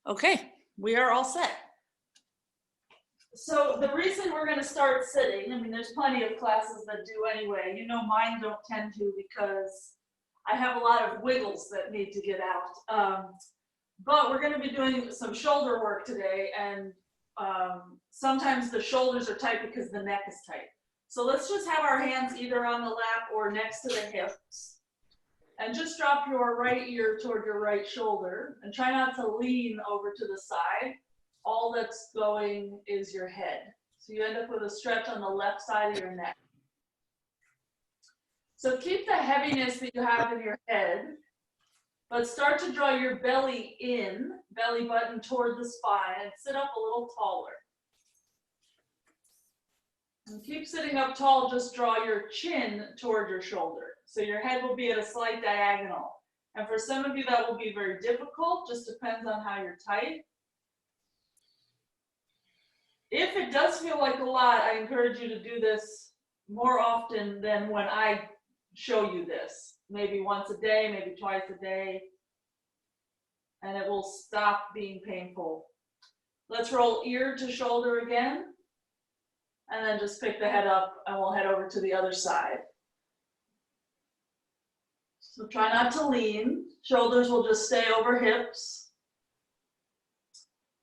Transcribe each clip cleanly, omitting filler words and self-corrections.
Okay, we are all set. So the reason we're going to start sitting, I mean, there's plenty of classes that do anyway. You know, mine don't tend to because I have a lot of wiggles that need to get out. But we're going to be doing some shoulder work today, and sometimes the shoulders are tight because the neck is tight. So let's just have our hands either on the lap or next to the hips. And just drop your right ear toward your right shoulder and try not to lean over to the side. All that's going is your head. So you end up with a stretch on the left side of your neck. So keep the heaviness that you have in your head, but start to draw your belly in, belly button toward the spine, and sit up a little taller. And keep sitting up tall, just draw your chin toward your shoulder. So your head will be at a slight diagonal. And for some of you that will be very difficult, just depends on how you're tight. If it does feel like a lot, I encourage you to do this more often than when I show you this. Maybe once a day, maybe twice a day, and it will stop being painful. Let's roll ear to shoulder again, and then just pick the head up and we'll head over to the other side. So try not to lean. Shoulders will just stay over hips.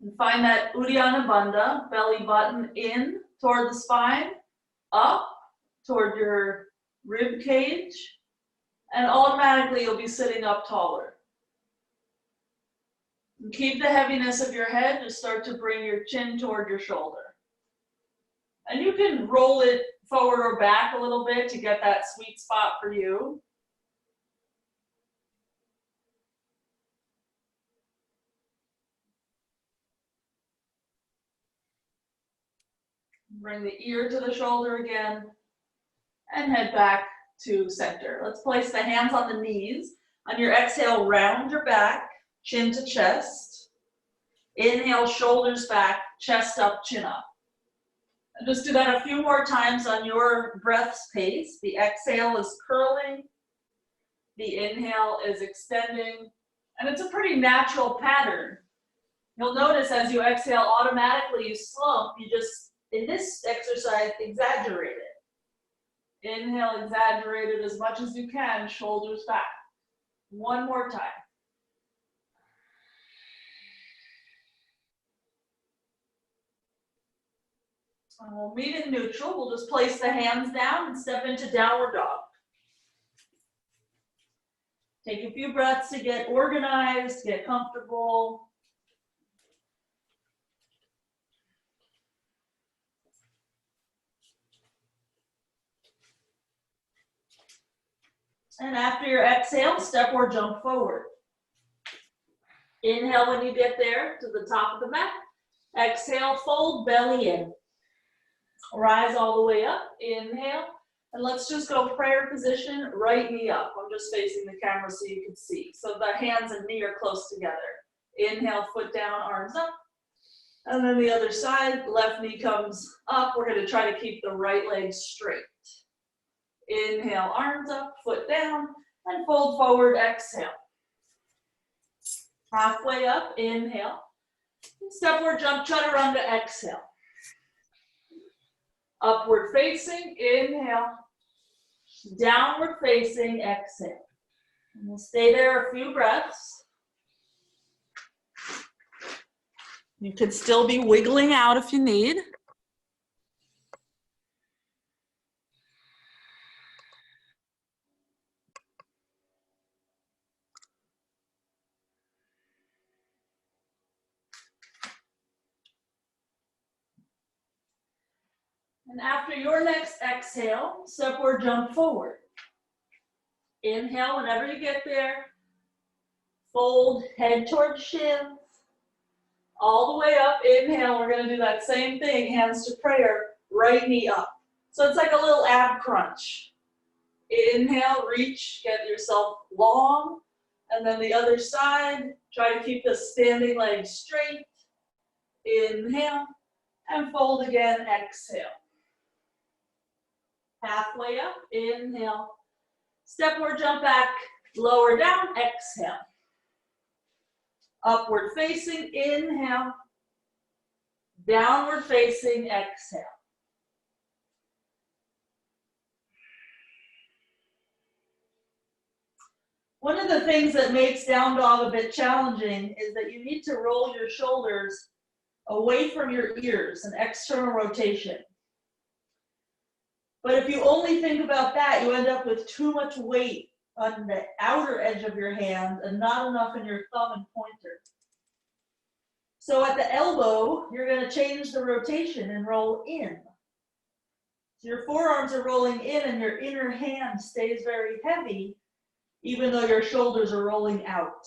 And find that Uddiyana Bandha, belly button in toward the spine, up toward your rib cage, and automatically you'll be sitting up taller. And keep the heaviness of your head, just start to bring your chin toward your shoulder. And you can roll it forward or back a little bit to get that sweet spot for you. Bring the ear to the shoulder again and head back to center. Let's place the hands on the knees. On your exhale, round your back, chin to chest. Inhale, shoulders back, chest up, chin up. And just do that a few more times on your breath's pace. The exhale is curling. The inhale is extending. And it's a pretty natural pattern. You'll notice as you exhale, automatically you slump. You just, in this exercise, exaggerate it. Inhale, exaggerate it as much as you can, shoulders back. One more time. And we'll meet in neutral. We'll just place the hands down and step into downward dog. Take a few breaths to get organized, get comfortable. And after your exhale, step or jump forward. Inhale when you get there to the top of the mat. Exhale, fold belly in. Rise all the way up. Inhale. And let's just go prayer position, right knee up. I'm just facing the camera so you can see. So the hands and knee are close together. Inhale, foot down, arms up. And then the other side, left knee comes up. We're going to try to keep the right leg straight. Inhale, arms up, foot down, and fold forward, exhale. Halfway up, inhale. Step or jump chaturanga, exhale. Upward facing, inhale. Downward facing, exhale. And we'll stay there a few breaths. You could still be wiggling out if you need. And after your next exhale, step or jump forward. Inhale whenever you get there. Fold head towards shins. All the way up. Inhale, we're going to do that same thing. Hands to prayer, right knee up. So it's like a little ab crunch. Inhale, reach, get yourself long. And then the other side, try to keep the standing leg straight. Inhale, and fold again, exhale. Halfway up, inhale. Step or jump back, lower down, exhale. Upward facing, inhale. Downward facing, exhale. One of the things that makes down dog a bit challenging is that you need to roll your shoulders away from your ears, an external rotation. But if you only think about that, you end up with too much weight on the outer edge of your hand and not enough in your thumb and pointer. So at the elbow, you're going to change the rotation and roll in. So your forearms are rolling in and your inner hand stays very heavy, even though your shoulders are rolling out.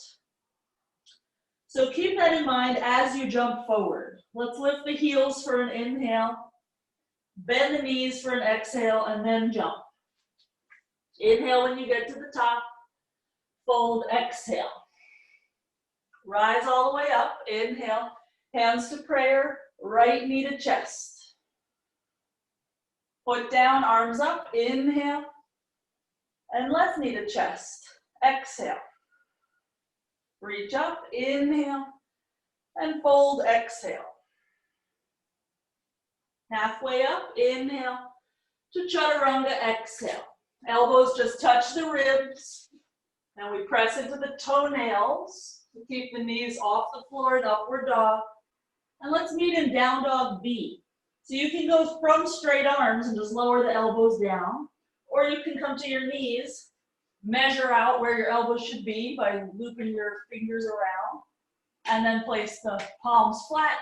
So keep that in mind as you jump forward. Let's lift the heels for an inhale, bend the knees for an exhale, and then jump. Inhale when you get to the top, fold, exhale. Rise all the way up, inhale, hands to prayer, right knee to chest. Foot down, arms up, inhale, and left knee to chest, exhale. Reach up, inhale, and fold, exhale. Halfway up, inhale, to chaturanga, exhale. Elbows just touch the ribs, and we press into the toenails to keep the knees off the floor in upward dog. And let's meet in down dog B. So you can go from straight arms and just lower the elbows down, or you can come to your knees, measure out where your elbows should be by looping your fingers around, and then place the palms flat,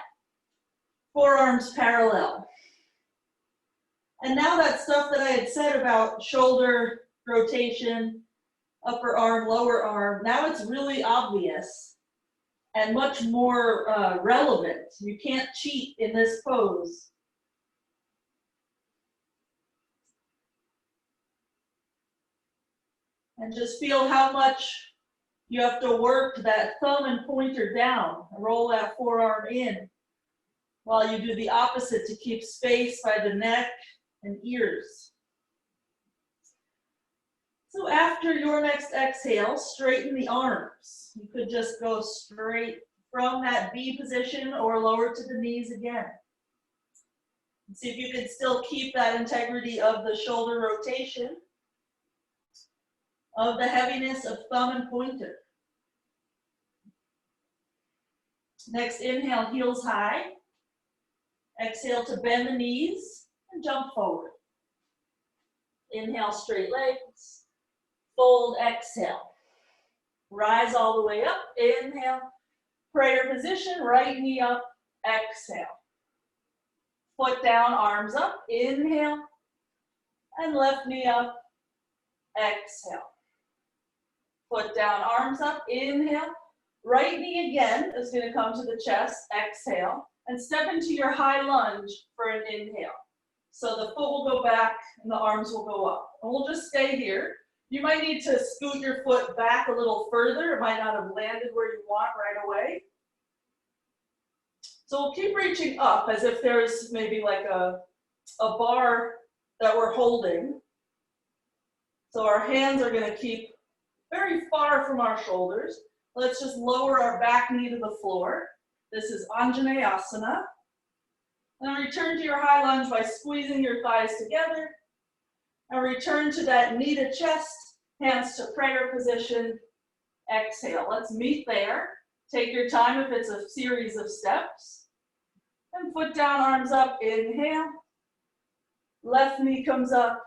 forearms parallel. And now that stuff that I had said about shoulder rotation, upper arm, lower arm, now it's really obvious and much more relevant. You can't cheat in this pose. And just feel how much you have to work that thumb and pointer down, roll that forearm in, while you do the opposite to keep space by the neck and ears. So after your next exhale, straighten the arms. You could just go straight from that B position or lower to the knees again. And see if you can still keep that integrity of the shoulder rotation, of the heaviness of thumb and pointer. Next, inhale, heels high. Exhale to bend the knees and jump forward. Inhale, straight legs. Fold, exhale. Rise all the way up. Inhale, prayer position, right knee up, exhale. Foot down, arms up, inhale. And left knee up, exhale. Foot down, arms up, inhale. Right knee again is going to come to the chest, exhale. And step into your high lunge for an inhale. So the foot will go back and the arms will go up. And we'll just stay here. You might need to scoot your foot back a little further. It might not have landed where you want right away. So we'll keep reaching up as if there's maybe like a bar that we're holding. So our hands are going to keep very far from our shoulders. Let's just lower our back knee to the floor. This is Anjaneyasana. And return to your high lunge by squeezing your thighs together. And return to that knee to chest, hands to prayer position, exhale. Let's meet there. Take your time if it's a series of steps. And foot down, arms up, inhale. Left knee comes up.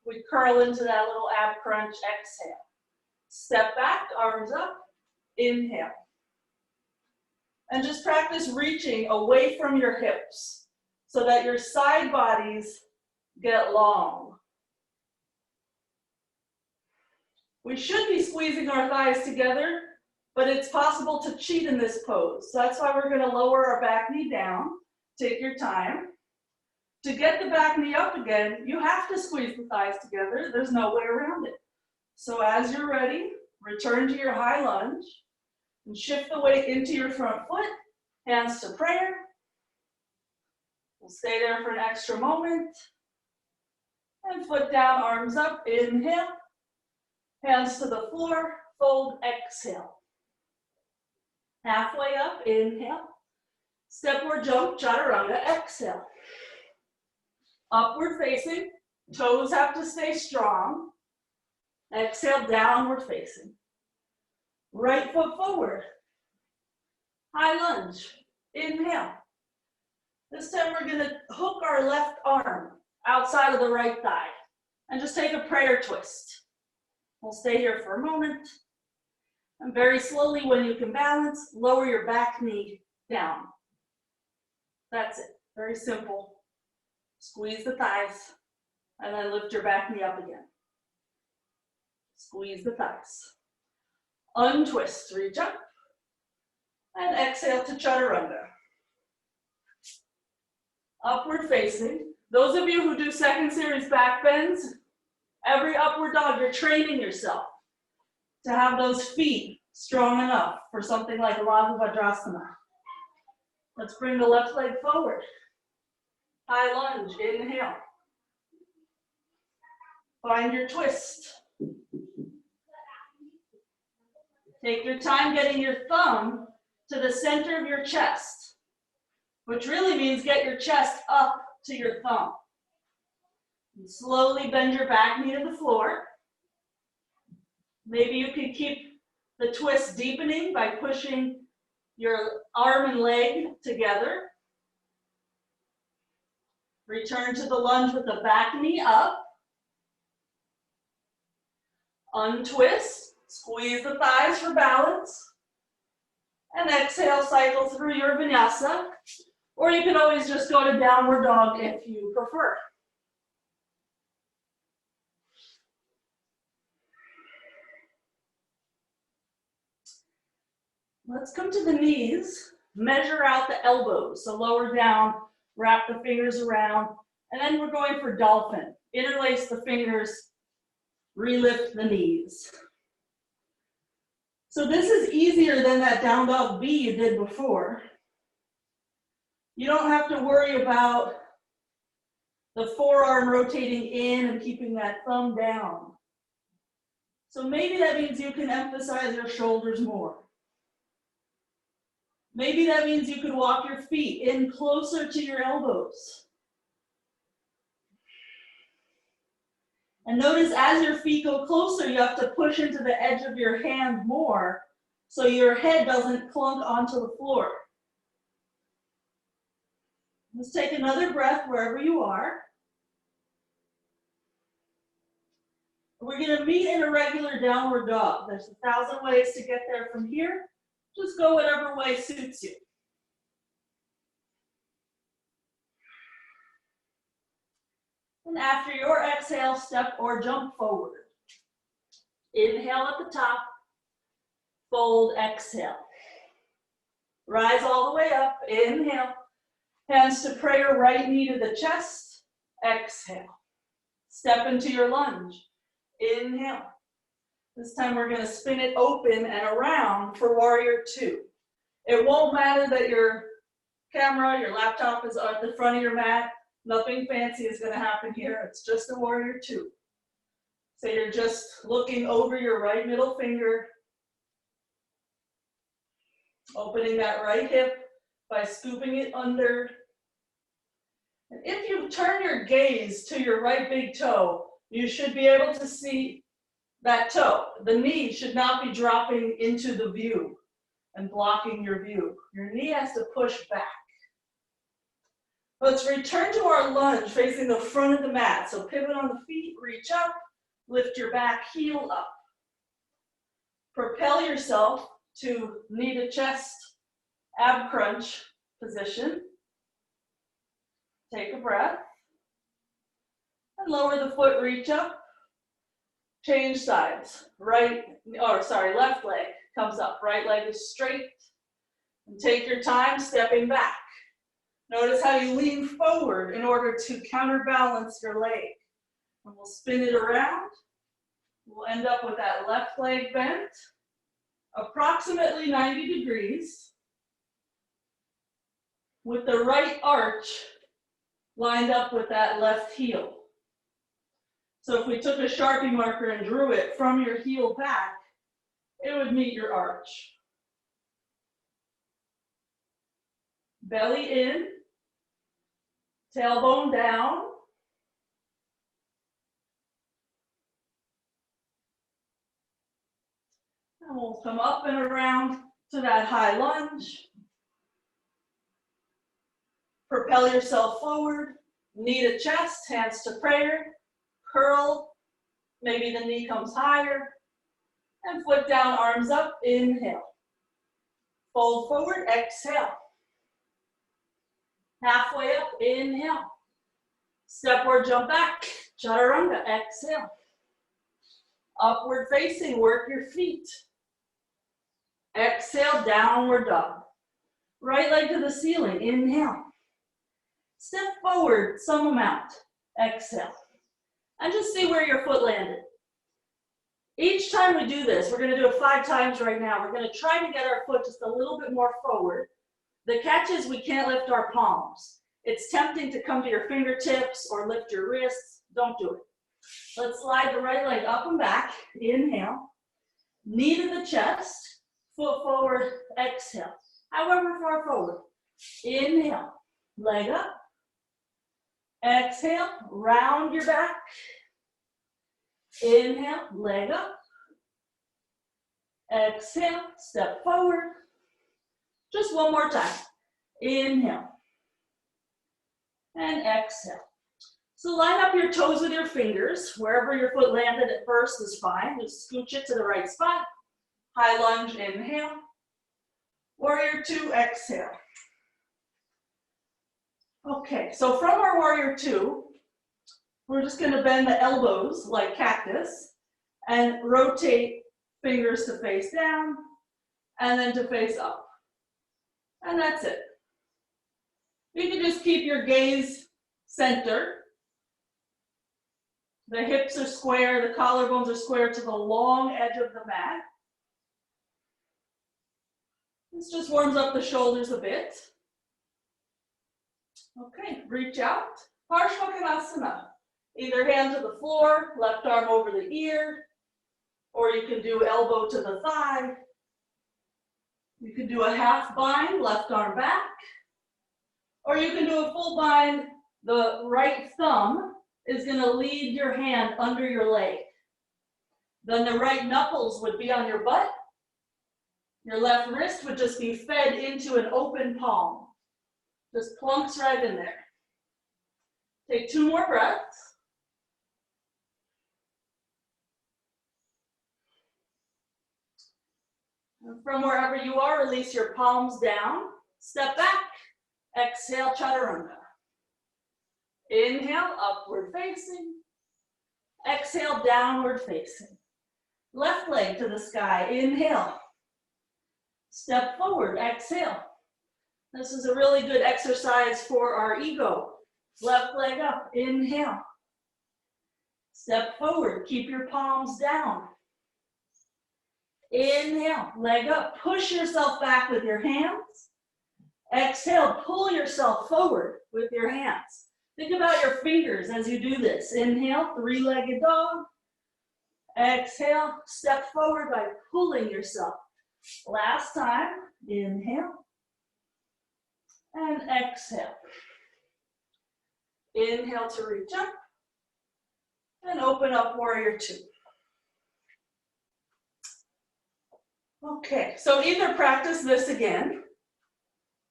We curl into that little ab crunch, exhale. Step back, arms up, inhale. And just practice reaching away from your hips so that your side bodies get long. We should be squeezing our thighs together, but it's possible to cheat in this pose. So that's why we're going to lower our back knee down. Take your time. To get the back knee up again, you have to squeeze the thighs together. There's no way around it. So as you're ready, return to your high lunge and shift the weight into your front foot, hands to prayer. We'll stay there for an extra moment. And foot down, arms up, inhale. Hands to the floor, fold, exhale. Halfway up, inhale. Step or jump, chaturanga, exhale. Upward facing, toes have to stay strong. Exhale, downward facing. Right foot forward. High lunge, inhale. This time we're gonna hook our left arm outside of the right thigh and just take a prayer twist. We'll stay here for a moment. And very slowly, when you can balance, lower your back knee down. That's it, very simple. Squeeze the thighs, and then lift your back knee up again. Squeeze the thighs. Untwist, reach up, and exhale to chaturanga. Upward facing. Those of you who do second series back bends, every upward dog, you're training yourself to have those feet strong enough for something like Laghu Vadrasana. Let's bring the left leg forward. High lunge, inhale. Find your twist. Take your time getting your thumb to the center of your chest, which really means get your chest up to your thumb. And slowly bend your back knee to the floor. Maybe you can keep the twist deepening by pushing your arm and leg together. Return to the lunge with the back knee up. Untwist, squeeze the thighs for balance. And exhale, cycle through your vinyasa. Or you can always just go to downward dog if you prefer. Let's come to the knees. Measure out the elbows. So lower down, wrap the fingers around, and then we're going for dolphin. Interlace the fingers, relift the knees. So this is easier than that down dog B you did before. You don't have to worry about the forearm rotating in and keeping that thumb down. So maybe that means you can emphasize your shoulders more. Maybe that means you can walk your feet in closer to your elbows. And notice as your feet go closer, you have to push into the edge of your hand more so your head doesn't clunk onto the floor. Let's take another breath wherever you are. We're going to meet in a regular downward dog. There's 1,000 ways to get there from here. Just go whatever way suits you. And after your exhale, step or jump forward. Inhale at the top, fold, exhale. Rise all the way up, inhale. Hands to prayer, right knee to the chest, exhale. Step into your lunge, inhale. This time we're gonna spin it open and around for warrior two. It won't matter that your camera, your laptop is at the front of your mat. Nothing fancy is gonna happen here. It's just a warrior two. So you're just looking over your right middle finger, opening that right hip by scooping it under. And if you turn your gaze to your right big toe, you should be able to see that toe. The knee should not be dropping into the view and blocking your view. Your knee has to push back. Let's return to our lunge facing the front of the mat. So pivot on the feet, reach up, lift your back heel up. Propel yourself to knee to chest, ab crunch position. Take a breath. And lower the foot, reach up. Change sides. Left leg comes up. Right leg is straight. And take your time stepping back. Notice how you lean forward in order to counterbalance your leg. And we'll spin it around. We'll end up with that left leg bent, approximately 90 degrees, with the right arch lined up with that left heel. So if we took a Sharpie marker and drew it from your heel back, it would meet your arch. belly in, tailbone down. And we'll come up and around to that high lunge. Propel yourself forward, knee to chest, hands to prayer, curl, maybe the knee comes higher, and foot down, arms up, inhale. Fold forward, exhale. Halfway up, inhale. Stepward jump back, chaturanga, exhale. Upward facing, work your feet. Exhale, downward dog. Right leg to the ceiling, inhale. Step forward some amount, exhale. And just see where your foot landed. Each time we do this, we're gonna do it 5 times right now. We're gonna try to get our foot just a little bit more forward. The catch is we can't lift our palms. It's tempting to come to your fingertips or lift your wrists. Don't do it. Let's slide the right leg up and back, inhale. Knee to the chest, foot forward, exhale. However far forward. Inhale, leg up. Exhale, round your back. Inhale, leg up. Exhale, step forward. Just one more time. Inhale. And exhale. So line up your toes with your fingers. Wherever your foot landed at first is fine. Just scooch it to the right spot. High lunge, inhale. Warrior 2, exhale. Okay, so from our warrior 2, we're just gonna bend the elbows like cactus and rotate fingers to face down and then to face up. And that's it. You can just keep your gaze center. The hips are square, the collarbones are square to the long edge of the mat. This just warms up the shoulders a bit. Okay, reach out. Parsvakonasana. Either hand to the floor, left arm over the ear, or you can do elbow to the thigh. You can do a half bind, left arm back, or you can do a full bind. The right thumb is going to lead your hand under your leg. Then the right knuckles would be on your butt. Your left wrist would just be fed into an open palm. Just plunks right in there. Take 2 more breaths. And from wherever you are, release your palms down. Step back. Exhale, chaturanga. Inhale, upward facing. Exhale, downward facing. Left leg to the sky. Inhale. Step forward, exhale. This is a really good exercise for our ego. Left leg up, inhale. Step forward, keep your palms down. Inhale, leg up. Push yourself back with your hands. Exhale, pull yourself forward with your hands. Think about your fingers as you do this. Inhale, 3-legged dog. Exhale, step forward by pulling yourself. Last time, inhale. And exhale. Inhale to reach up. And open up, warrior 2. Okay, so either practice this again,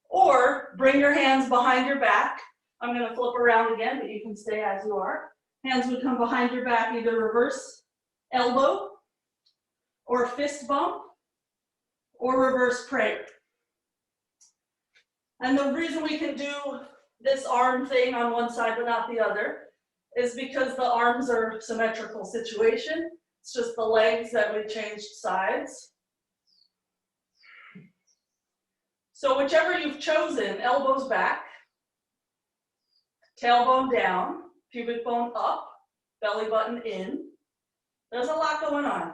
or bring your hands behind your back. I'm going to flip around again, but you can stay as you are. Hands would come behind your back, either reverse elbow, or fist bump, or reverse prayer. And the reason we can do this arm thing on one side but not the other is because the arms are symmetrical situation. It's just the legs that we changed sides. So whichever you've chosen, elbows back, tailbone down, pubic bone up, belly button in. There's a lot going on.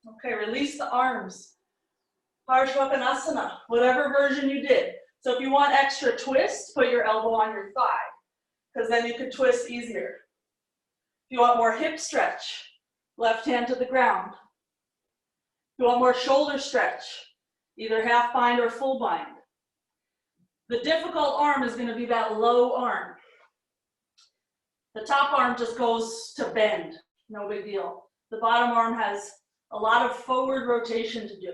Okay, release the arms. Parsvakonasana, whatever version you did. So if you want extra twist, put your elbow on your thigh, because then you can twist easier. If you want more hip stretch, left hand to the ground. If you want more shoulder stretch, either half bind or full bind. The difficult arm is going to be that low arm. The top arm just goes to bend, no big deal. The bottom arm has a lot of forward rotation to do.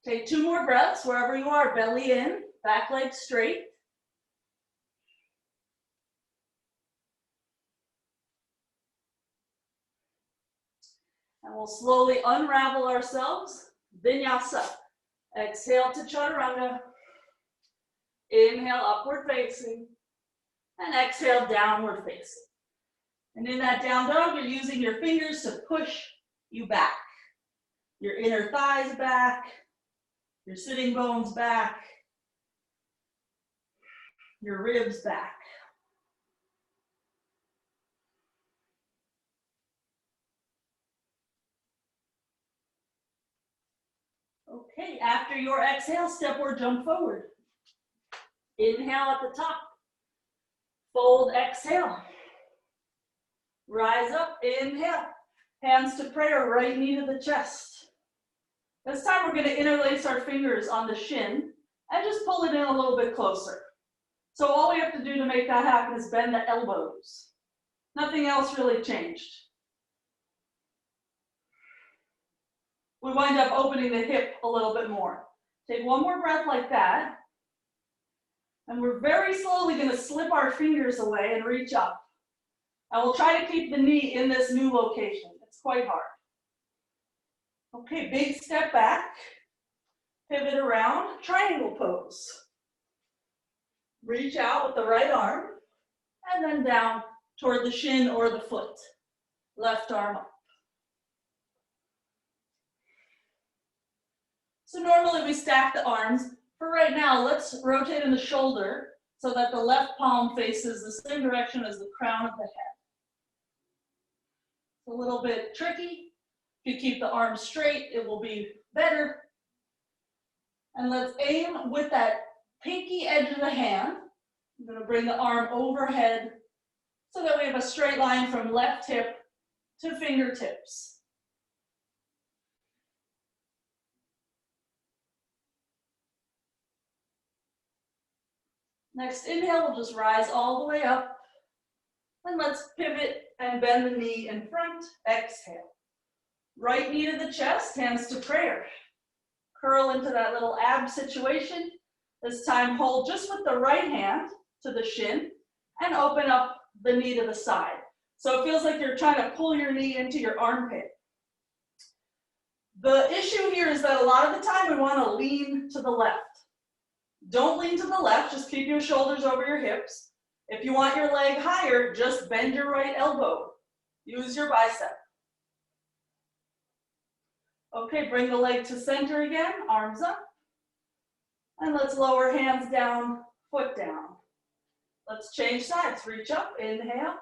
Take 2 more breaths wherever you are, belly in, back leg straight. And we'll slowly unravel ourselves, vinyasa. Exhale to chaturanga. Inhale, upward facing. And exhale, downward facing. And in that down dog, you're using your fingers to push you back. Your inner thighs back, your sitting bones back, your ribs back. Okay, after your exhale, step or jump forward. Inhale at the top. Fold, exhale. Rise up, inhale. Hands to prayer, right knee to the chest. This time we're going to interlace our fingers on the shin and just pull it in a little bit closer. So all we have to do to make that happen is bend the elbows. Nothing else really changed. We wind up opening the hip a little bit more. Take 1 more breath like that. And we're very slowly going to slip our fingers away and reach up. And we'll try to keep the knee in this new location. It's quite hard. Okay, big step back. Pivot around, triangle pose. Reach out with the right arm. And then down toward the shin or the foot. Left arm up. So normally we stack the arms. For right now, let's rotate in the shoulder so that the left palm faces the same direction as the crown of the head. It's a little bit tricky. If you keep the arm straight, it will be better. And let's aim with that pinky edge of the hand. I'm going to bring the arm overhead so that we have a straight line from left hip to fingertips. Next inhale, we'll just rise all the way up. And let's pivot and bend the knee in front. Exhale. Right knee to the chest, hands to prayer. Curl into that little ab situation. This time hold just with the right hand to the shin and open up the knee to the side. So it feels like you're trying to pull your knee into your armpit. The issue here is that a lot of the time we want to lean to the left. Don't lean to the left, just keep your shoulders over your hips. If you want your leg higher, just bend your right elbow. Use your bicep. Okay, bring the leg to center again, arms up. And let's lower hands down, foot down. Let's change sides, reach up, inhale.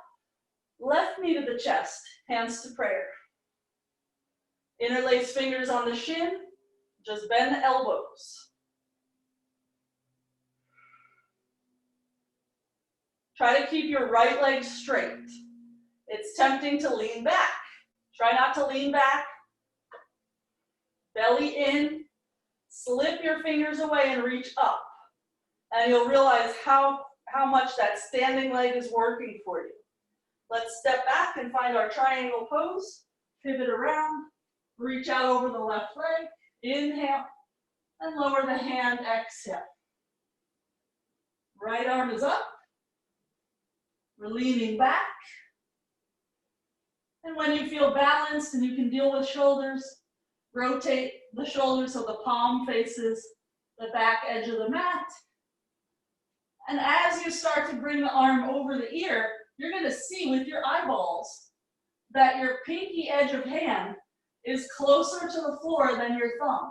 Left knee to the chest, hands to prayer. Interlace fingers on the shin, just bend the elbows. Try to keep your right leg straight. It's tempting to lean back. Try not to lean back. Belly in. Slip your fingers away and reach up. And you'll realize how much that standing leg is working for you. Let's step back and find our triangle pose. Pivot around. Reach out over the left leg. Inhale. And lower the hand. Exhale. Right arm is up. We're leaning back. And when you feel balanced and you can deal with shoulders, rotate the shoulders so the palm faces the back edge of the mat. And as you start to bring the arm over the ear, you're going to see with your eyeballs that your pinky edge of hand is closer to the floor than your thumb.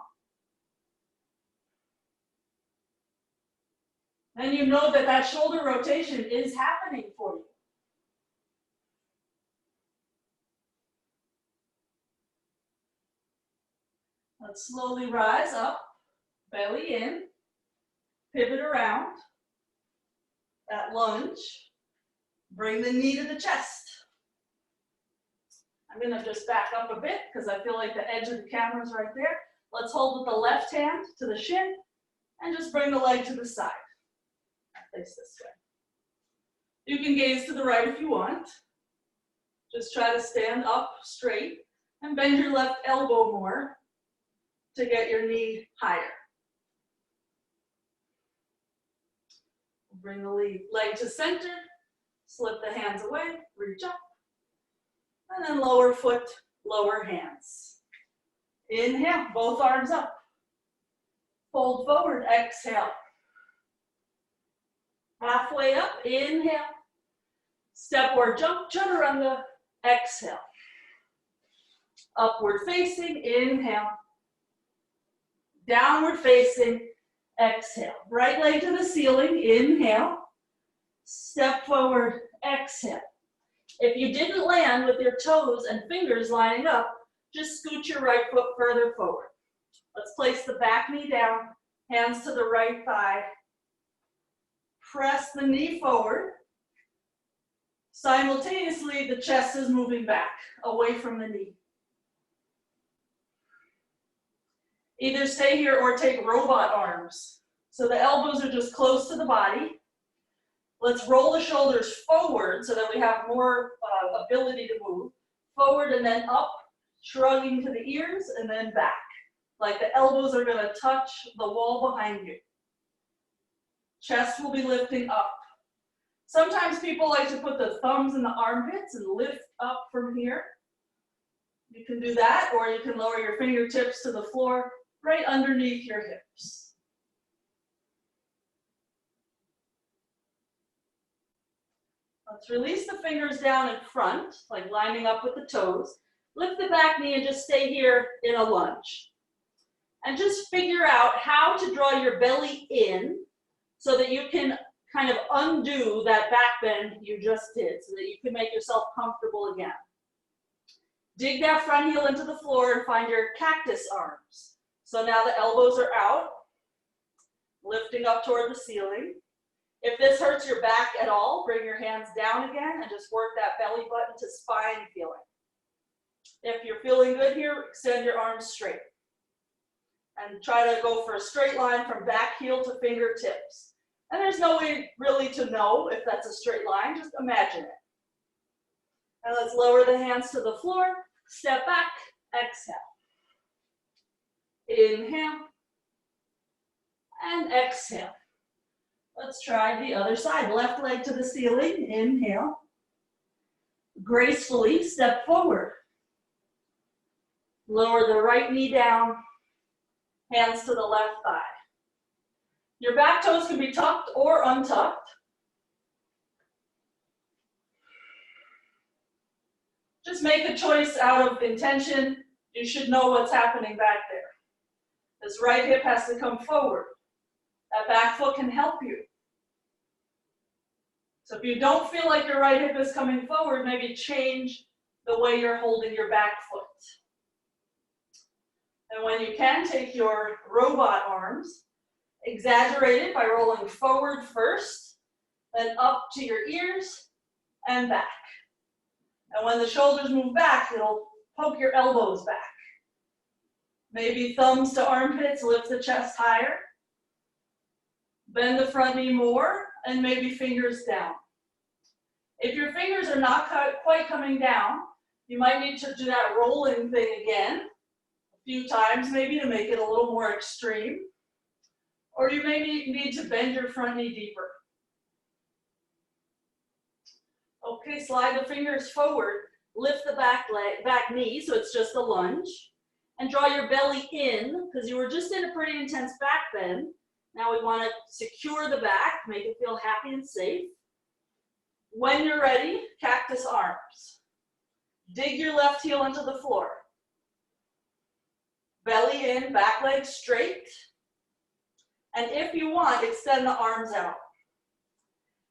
Then you know that that shoulder rotation is happening for you. Let's slowly rise up, belly in, pivot around, that lunge, bring the knee to the chest. I'm going to just back up a bit because I feel like the edge of the camera is right there. Let's hold with the left hand to the shin and just bring the leg to the side. Face this way. You can gaze to the right if you want. Just try to stand up straight and bend your left elbow more to get your knee higher. Bring the leg to center, slip the hands away, reach up, and then lower foot, lower hands. Inhale, both arms up. Fold forward, exhale. Halfway up, inhale. Step or jump, chaturanga, exhale. Upward facing, inhale. Downward facing, exhale. Right leg to the ceiling, inhale. Step forward, exhale. If you didn't land with your toes and fingers lining up, just scoot your right foot further forward. Let's place the back knee down, hands to the right thigh. Press the knee forward. Simultaneously, the chest is moving back, away from the knee. Either stay here or take robot arms. So the elbows are just close to the body. Let's roll the shoulders forward so that we have more ability to move. Forward and then up, shrugging to the ears and then back. Like the elbows are gonna touch the wall behind you. Chest will be lifting up. Sometimes people like to put the thumbs in the armpits and lift up from here. You can do that, or you can lower your fingertips to the floor right underneath your hips. Let's release the fingers down in front, like lining up with the toes. Lift the back knee and just stay here in a lunge. And just figure out how to draw your belly in so that you can kind of undo that back bend you just did, so that you can make yourself comfortable again. Dig that front heel into the floor and find your cactus arms. So now the elbows are out, lifting up toward the ceiling. If this hurts your back at all, bring your hands down again and just work that belly button to spine feeling. If you're feeling good here, extend your arms straight. And try to go for a straight line from back heel to fingertips. And there's no way really to know if that's a straight line, just imagine it. And let's lower the hands to the floor, step back, exhale. Inhale, and exhale. Let's try the other side. Left leg to the ceiling, inhale. Gracefully step forward. Lower the right knee down, hands to the left thigh. Your back toes can be tucked or untucked. Just make a choice out of intention. You should know what's happening back there. This right hip has to come forward. That back foot can help you. So if you don't feel like your right hip is coming forward, maybe change the way you're holding your back foot. And when you can, take your robot arms, exaggerate it by rolling forward first, then up to your ears and back. And when the shoulders move back, it'll poke your elbows back. Maybe thumbs to armpits, lift the chest higher. Bend the front knee more, and maybe fingers down. If your fingers are not quite coming down, you might need to do that rolling thing again, a few times maybe to make it a little more extreme. Or you may need to bend your front knee deeper. Okay, slide the fingers forward, lift the back knee, so it's just a lunge, and draw your belly in, because you were just in a pretty intense back bend. Now we want to secure the back, make it feel happy and safe. When you're ready, cactus arms. Dig your left heel into the floor. Belly in, back leg straight. And if you want, extend the arms out.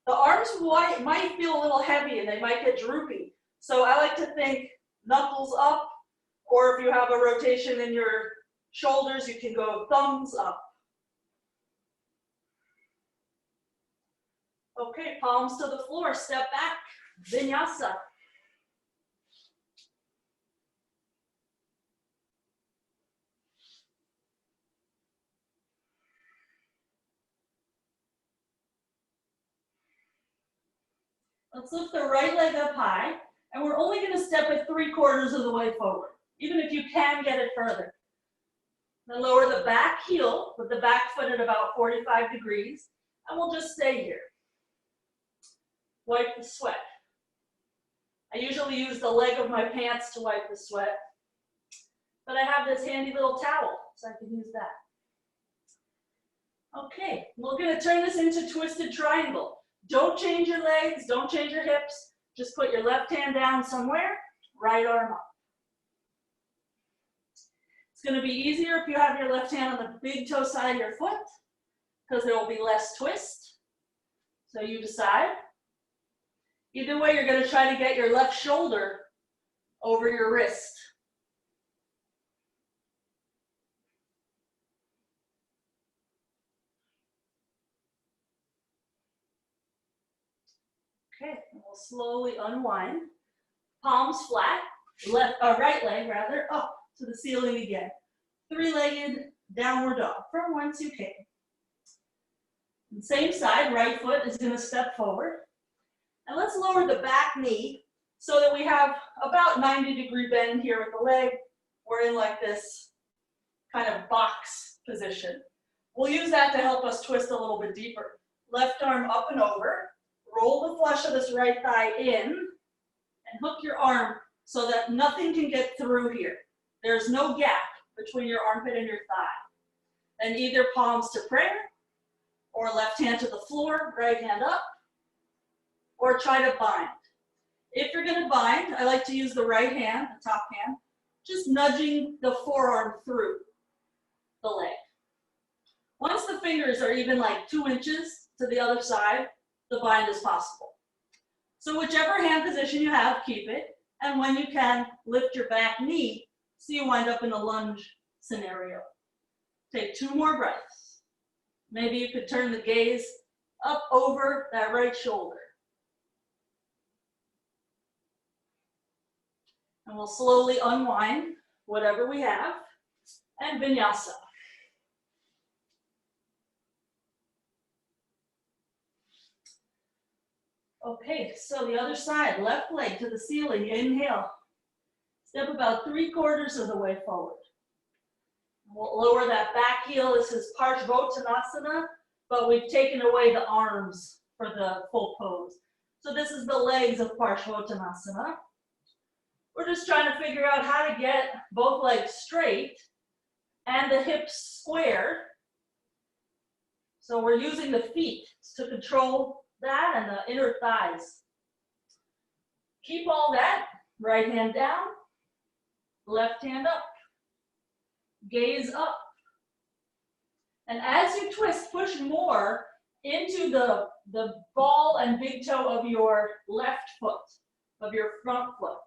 The arms might feel a little heavy and they might get droopy. So I like to think knuckles up, or if you have a rotation in your shoulders, you can go thumbs up. Okay, palms to the floor, step back, vinyasa. Let's lift the right leg up high, and we're only going to step it 3/4 of the way forward, even if you can get it further. Then lower the back heel with the back foot at about 45 degrees, and we'll just stay here. Wipe the sweat. I usually use the leg of my pants to wipe the sweat, but I have this handy little towel, so I can use that. Okay, we're going to turn this into twisted triangle. Don't change your legs, don't change your hips. Just put your left hand down somewhere, right arm up. It's going to be easier if you have your left hand on the big toe side of your foot, because there will be less twist. So you decide. Either way, you're going to try to get your left shoulder over your wrist. Okay, and we'll slowly unwind. Palms flat, right leg rather, up to the ceiling again. Three-legged downward dog from whence you came. And same side, right foot is going to step forward. And let's lower the back knee so that we have about 90-degree bend here with the leg. We're in like this kind of box position. We'll use that to help us twist a little bit deeper. Left arm up and over. Roll the flesh of this right thigh in and hook your arm so that nothing can get through here. There's no gap between your armpit and your thigh. Then either palms to prayer, or left hand to the floor, right hand up, or try to bind. If you're going to bind, I like to use the right hand, the top hand, just nudging the forearm through the leg. Once the fingers are even like 2 inches to the other side, the bind is possible. So whichever hand position you have, keep it. And when you can, lift your back knee so you wind up in a lunge scenario. Take 2 more breaths. Maybe you could turn the gaze up over that right shoulder. And we'll slowly unwind whatever we have, and vinyasa. Okay, so the other side, left leg to the ceiling, inhale. Step about 3/4 of the way forward. We'll lower that back heel. This is Parshvottanasana, but we've taken away the arms for the full pose. So this is the legs of Parshvottanasana. We're just trying to figure out how to get both legs straight and the hips square. So we're using the feet to control that and the inner thighs. Keep all that. Right hand down, left hand up. Gaze up. And as you twist, push more into the ball and big toe of your left foot, of your front foot.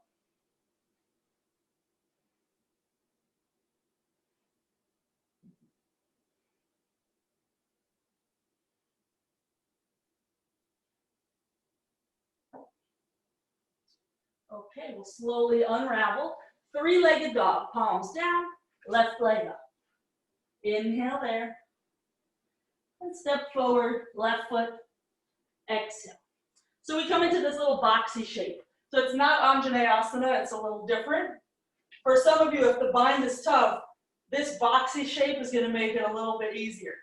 Okay, we'll slowly unravel. 3-legged dog, palms down, left leg up. Inhale there. And step forward, left foot, exhale. So we come into this little boxy shape. So it's not Anjaneyasana, it's a little different. For some of you, if the bind is tough, this boxy shape is going to make it a little bit easier.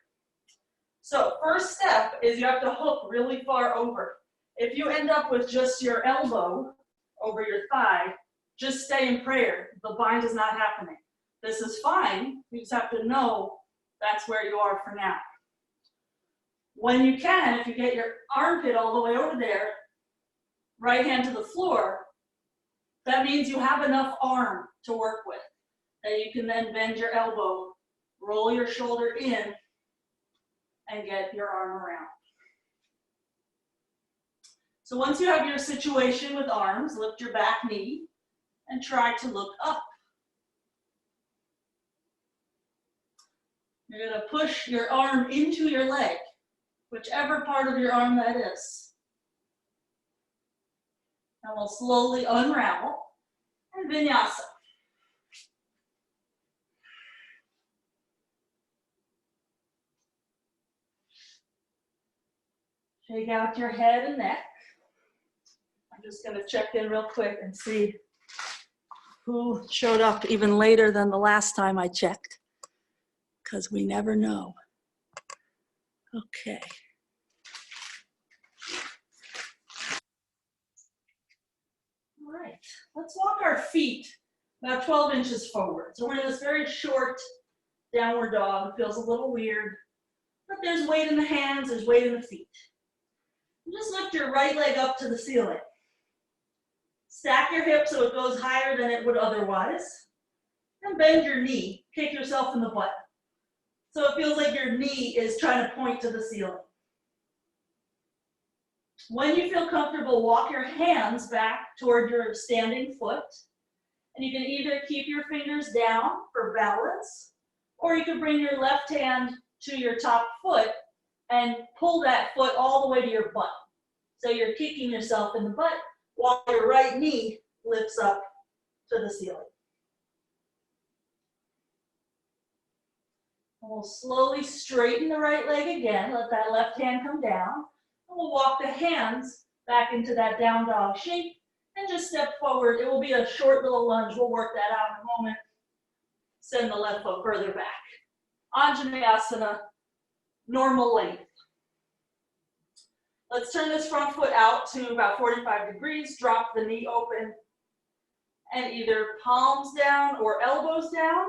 So first step is you have to hook really far over. If you end up with just your elbow over your thigh, just stay in prayer. The bind is not happening. This is fine. You just have to know that's where you are for now. When you can, if you get your armpit all the way over there, right hand to the floor, that means you have enough arm to work with, that you can then bend your elbow, roll your shoulder in, and get your arm around. So once you have your situation with arms, lift your back knee and try to look up. You're going to push your arm into your leg, whichever part of your arm that is. And we'll slowly unravel and vinyasa. Shake out your head and neck. I'm just gonna check in real quick and see who showed up even later than the last time I checked, because we never know. Okay. All right, let's walk our feet about 12 inches forward. So we're in this very short downward dog. It feels a little weird, but there's weight in the hands, there's weight in the feet. And just lift your right leg up to the ceiling. Stack your hip so it goes higher than it would otherwise. And bend your knee, kick yourself in the butt. So it feels like your knee is trying to point to the ceiling. When you feel comfortable, walk your hands back toward your standing foot. And you can either keep your fingers down for balance, or you can bring your left hand to your top foot and pull that foot all the way to your butt. So you're kicking yourself in the butt while your right knee lifts up to the ceiling. And we'll slowly straighten the right leg again. Let that left hand come down. And we'll walk the hands back into that down dog shape and just step forward. It will be a short little lunge. We'll work that out in a moment. Send the left foot further back. Anjaneyasana, normal length. Let's turn this front foot out to about 45 degrees. Drop the knee open and either palms down or elbows down.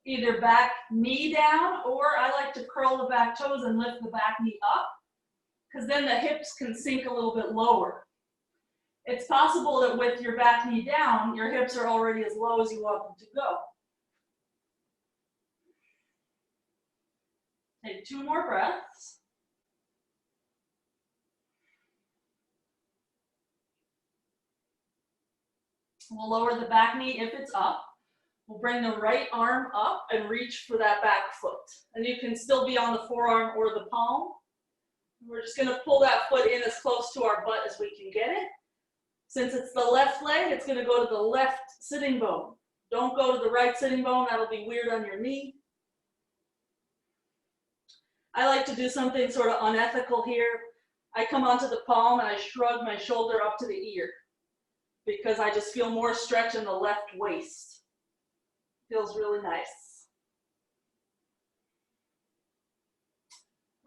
Either back knee down, or I like to curl the back toes and lift the back knee up, because then the hips can sink a little bit lower. It's possible that with your back knee down, your hips are already as low as you want them to go. Take 2 more breaths. We'll lower the back knee if it's up. We'll bring the right arm up and reach for that back foot. And you can still be on the forearm or the palm. We're just gonna pull that foot in as close to our butt as we can get it. Since it's the left leg, it's gonna go to the left sitting bone. Don't go to the right sitting bone, that'll be weird on your knee. I like to do something sort of unethical here. I come onto the palm and I shrug my shoulder up to the ear, because I just feel more stretch in the left waist. Feels really nice.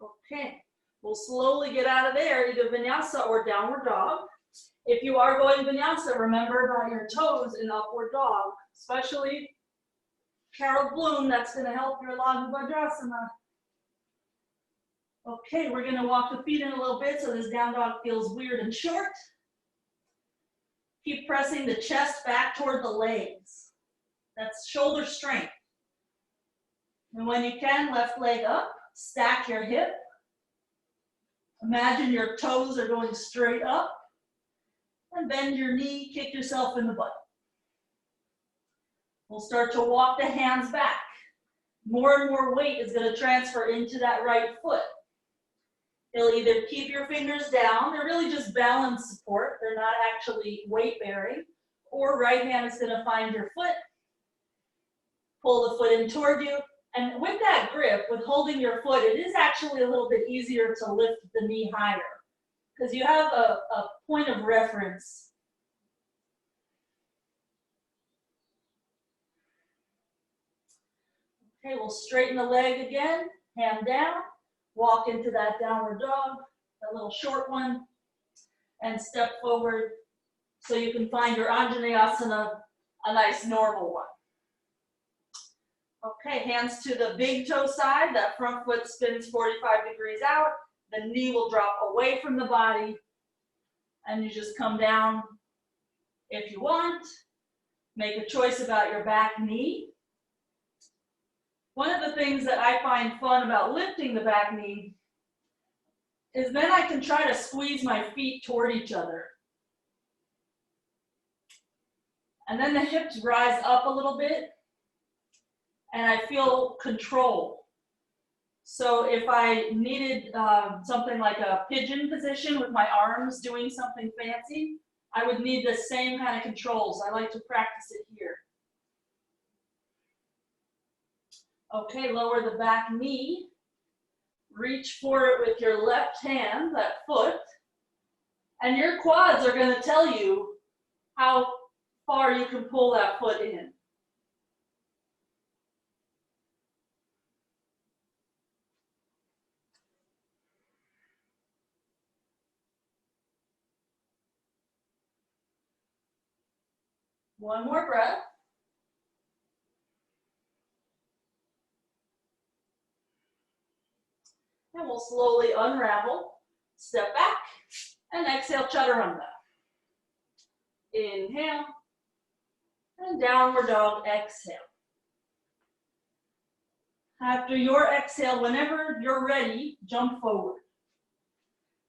Okay, we'll slowly get out of there, either vinyasa or downward dog. If you are going vinyasa, remember about your toes in upward dog, especially Carol Bloom, that's gonna help your Laghu Vajrasana. Okay, we're gonna walk the feet in a little bit so this down dog feels weird and short. Keep pressing the chest back toward the legs. That's shoulder strength. And when you can, left leg up, stack your hip. Imagine your toes are going straight up. And bend your knee, kick yourself in the butt. We'll start to walk the hands back. More and more weight is going to transfer into that right foot. You'll either keep your fingers down, they're really just balance support, they're not actually weight bearing, or right hand is going to find your foot. Pull the foot in toward you, and with that grip, with holding your foot, it is actually a little bit easier to lift the knee higher, because you have a point of reference. Okay, we'll straighten the leg again, hand down, walk into that downward dog, a little short one, and step forward so you can find your Anjaneyasana, a nice normal one. Okay, hands to the big toe side. That front foot spins 45 degrees out. The knee will drop away from the body. And you just come down if you want. Make a choice about your back knee. One of the things that I find fun about lifting the back knee is then I can try to squeeze my feet toward each other. And then the hips rise up a little bit. And I feel control. So if I needed something like a pigeon position with my arms doing something fancy, I would need the same kind of controls. I like to practice it here. Okay, lower the back knee. Reach for it with your left hand, that foot, And your quads are going to tell you how far you can pull that foot in. One more breath. And we'll slowly unravel, step back, and exhale, chaturanga. Inhale, and downward dog, exhale. After your exhale, whenever you're ready, jump forward.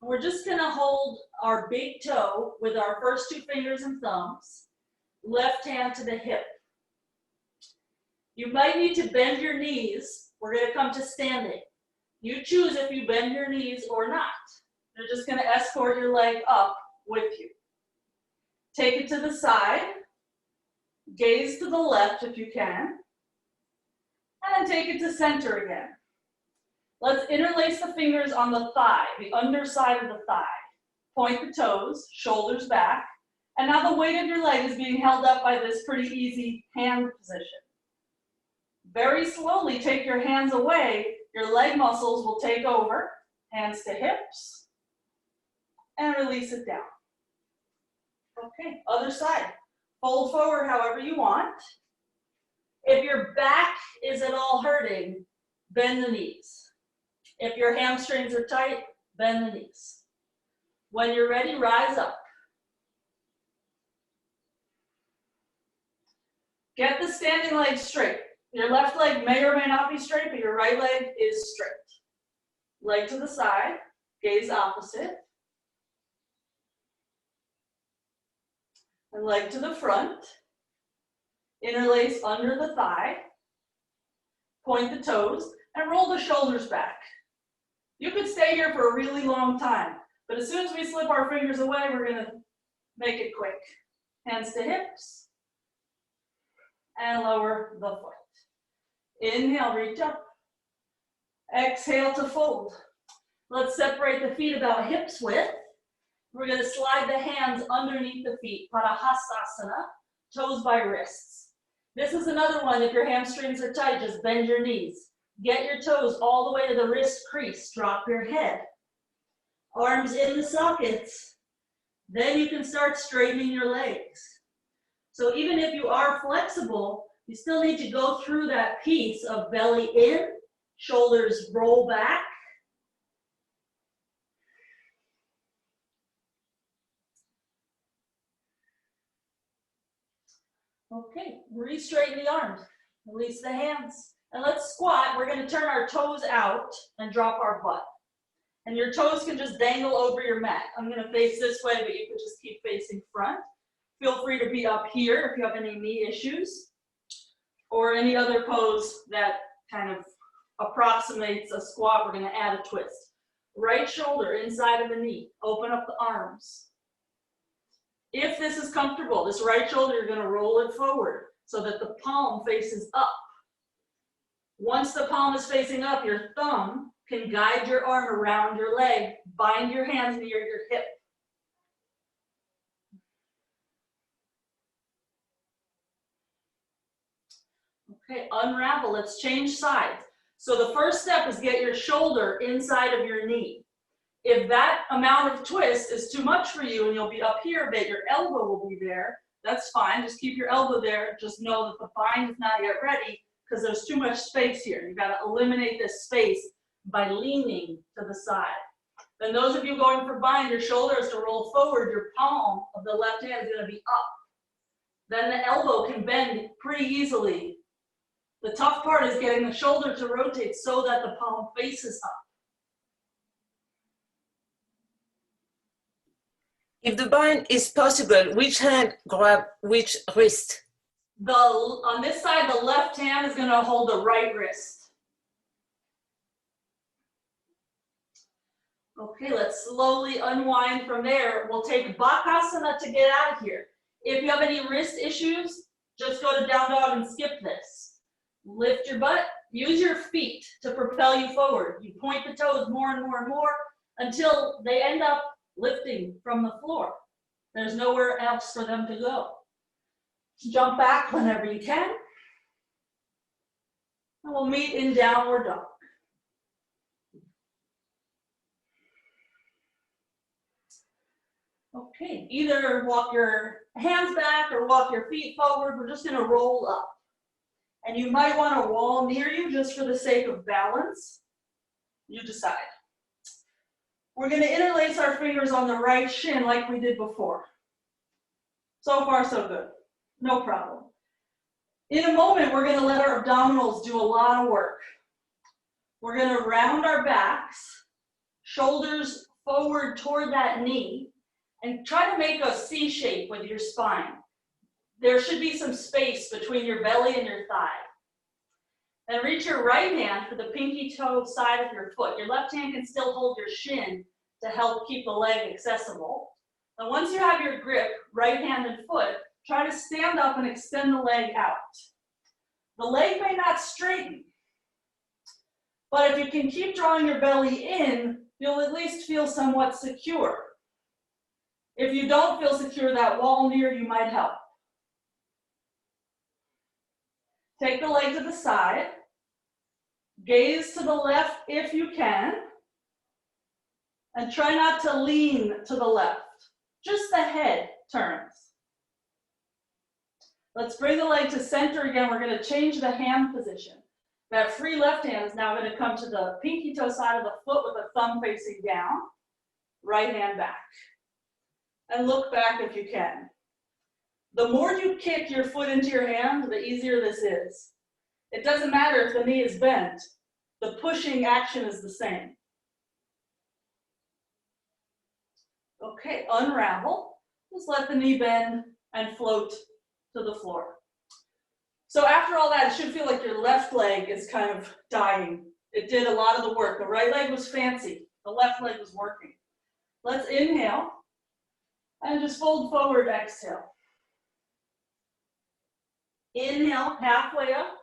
We're just gonna hold our big toe with our first two fingers and thumbs, left hand to the hip. You might need to bend your knees. We're gonna come to standing. You choose if you bend your knees or not. You're just gonna escort your leg up with you. Take it to the side, gaze to the left if you can, and then take it to center again. Let's interlace the fingers on the thigh, the underside of the thigh. Point the toes, shoulders back, and now the weight of your leg is being held up by this pretty easy hand position. Very slowly take your hands away, your leg muscles will take over, hands to hips, and release it down. Okay, other side. Fold forward however you want. If your back is at all hurting, bend the knees. If your hamstrings are tight, bend the knees. When you're ready, rise up. Get the standing leg straight. Your left leg may or may not be straight, but your right leg is straight. Leg to the side, gaze opposite. And leg to the front. Interlace under the thigh. Point the toes and roll the shoulders back. You could stay here for a really long time, but as soon as we slip our fingers away, we're gonna make it quick. Hands to hips and lower the foot. Inhale, reach up. Exhale to fold. Let's separate the feet about hips width. We're gonna slide the hands underneath the feet, Padahastasana, toes by wrists. This is another one, if your hamstrings are tight, just bend your knees. Get your toes all the way to the wrist crease, drop your head. Arms in the sockets. Then you can start straightening your legs. So even if you are flexible, you still need to go through that piece of belly in, shoulders roll back. Okay, re-straighten the arms, release the hands. And let's squat. We're gonna turn our toes out and drop our butt. And your toes can just dangle over your mat. I'm gonna face this way, but you can just keep facing front. Feel free to be up here if you have any knee issues or any other pose that kind of approximates a squat. We're gonna add a twist. Right shoulder inside of the knee. Open up the arms. If this is comfortable, this right shoulder, you're gonna roll it forward so that the palm faces up. Once the palm is facing up, your thumb can guide your arm around your leg. Bind your hands near your hip. Okay, unravel. Let's change sides. So the first step is get your shoulder inside of your knee. If that amount of twist is too much for you and you'll be up here a bit, your elbow will be there, that's fine. Just keep your elbow there. Just know that the bind is not yet ready because there's too much space here. You've got to eliminate this space by leaning to the side. Then those of you going for bind, your shoulder is to roll forward. Your palm of the left hand is going to be up. Then the elbow can bend pretty easily. The tough part is getting the shoulder to rotate so that the palm faces up. If the bind is possible, which hand grab which wrist? On this side, the left hand is going to hold the right wrist. Okay, let's slowly unwind from there. We'll take Bakasana to get out of here. If you have any wrist issues, just go to down dog and skip this. Lift your butt, use your feet to propel you forward. You point the toes more and more and more until they end up lifting from the floor. There's nowhere else for them to go. Jump back whenever you can. And we'll meet in downward dog. Okay, either walk your hands back or walk your feet forward. We're just going to roll up. And you might want a wall near you just for the sake of balance. You decide. We're going to interlace our fingers on the right shin like we did before. So far, so good. No problem. In a moment, we're going to let our abdominals do a lot of work. We're going to round our backs, shoulders forward toward that knee, and try to make a C shape with your spine. There should be some space between your belly and your thigh. Then reach your right hand for the pinky toe side of your foot. Your left hand can still hold your shin to help keep the leg accessible. And once you have your grip, right hand and foot, try to stand up and extend the leg out. The leg may not straighten, but if you can keep drawing your belly in, you'll at least feel somewhat secure. If you don't feel secure, that wall near you might help. Take the leg to the side. Gaze to the left if you can. And try not to lean to the left. Just the head turns. Let's bring the leg to center again. We're going to change the hand position. That free left hand is now going to come to the pinky toe side of the foot with the thumb facing down. Right hand back. And look back if you can. The more you kick your foot into your hand, the easier this is. It doesn't matter if the knee is bent. The pushing action is the same. Okay, unravel. Just let the knee bend and float to the floor. So after all that, it should feel like your left leg is kind of dying. It did a lot of the work. The right leg was fancy. The left leg was working. Let's inhale and just fold forward, exhale. Inhale, halfway up,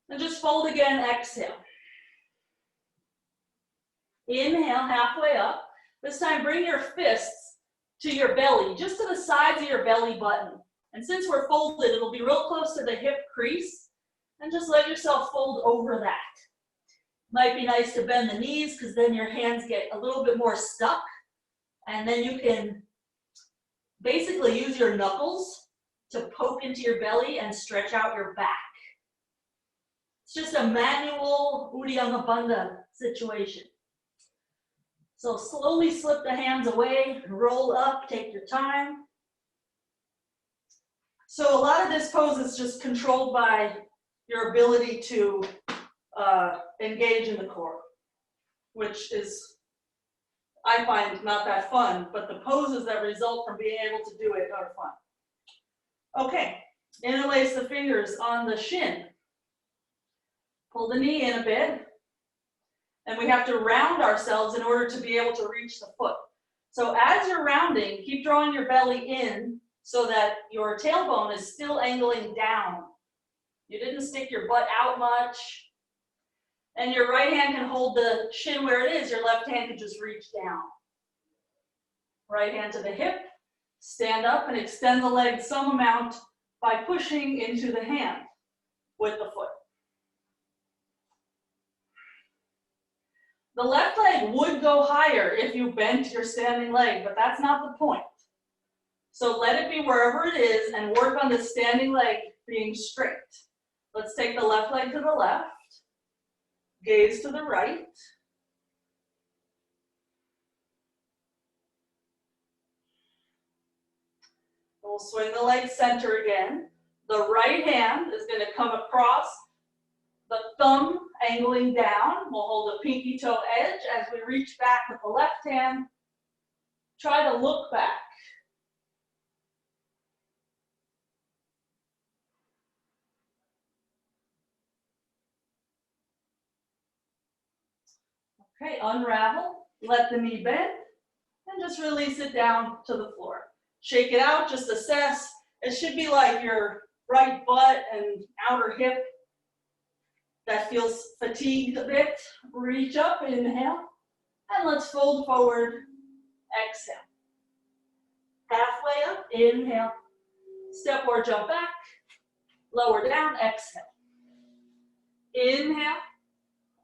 and just fold again, exhale. Inhale, halfway up. This time, bring your fists to your belly, just to the sides of your belly button. And since we're folded, it'll be real close to the hip crease, and just let yourself fold over that. Might be nice to bend the knees, because then your hands get a little bit more stuck, and then you can basically use your knuckles to poke into your belly and stretch out your back. It's just a manual Uddiyana Bandha situation. So slowly slip the hands away, roll up, take your time. So a lot of this pose is just controlled by your ability to engage in the core, which is, I find, not that fun, but the poses that result from being able to do it are fun. Okay, interlace the fingers on the shin. Pull the knee in a bit. And we have to round ourselves in order to be able to reach the foot. So as you're rounding, keep drawing your belly in so that your tailbone is still angling down. You didn't stick your butt out much. And your right hand can hold the shin where it is. Your left hand can just reach down. Right hand to the hip. Stand up and extend the leg some amount by pushing into the hand with the foot. The left leg would go higher if you bent your standing leg, but that's not the point. So let it be wherever it is and work on the standing leg being straight. Let's take the left leg to the left, gaze to the right. We'll swing the leg center again. The right hand is going to come across, the thumb angling down. We'll hold the pinky toe edge as we reach back with the left hand. Try to look back. Okay, unravel, let the knee bend, and just release it down to the floor. Shake it out, just assess. It should be like your right butt and outer hip that feels fatigued a bit. Reach up, inhale, and let's fold forward, exhale. Halfway up, inhale. Step or jump back, lower down, exhale. Inhale,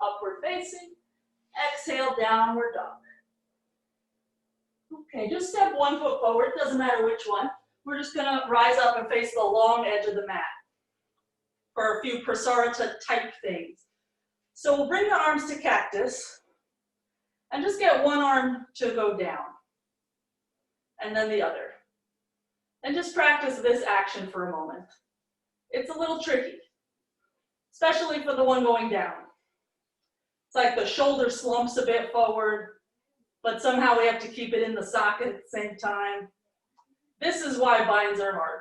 upward facing. Exhale, downward dog. Okay, just step 1 foot forward, doesn't matter which one. We're just gonna rise up and face the long edge of the mat for a few prasarita type things. So we'll bring the arms to cactus and just get one arm to go down and then the other. And just practice this action for a moment. It's a little tricky, especially for the one going down. It's like the shoulder slumps a bit forward, but somehow we have to keep it in the socket at the same time. This is why binds are hard,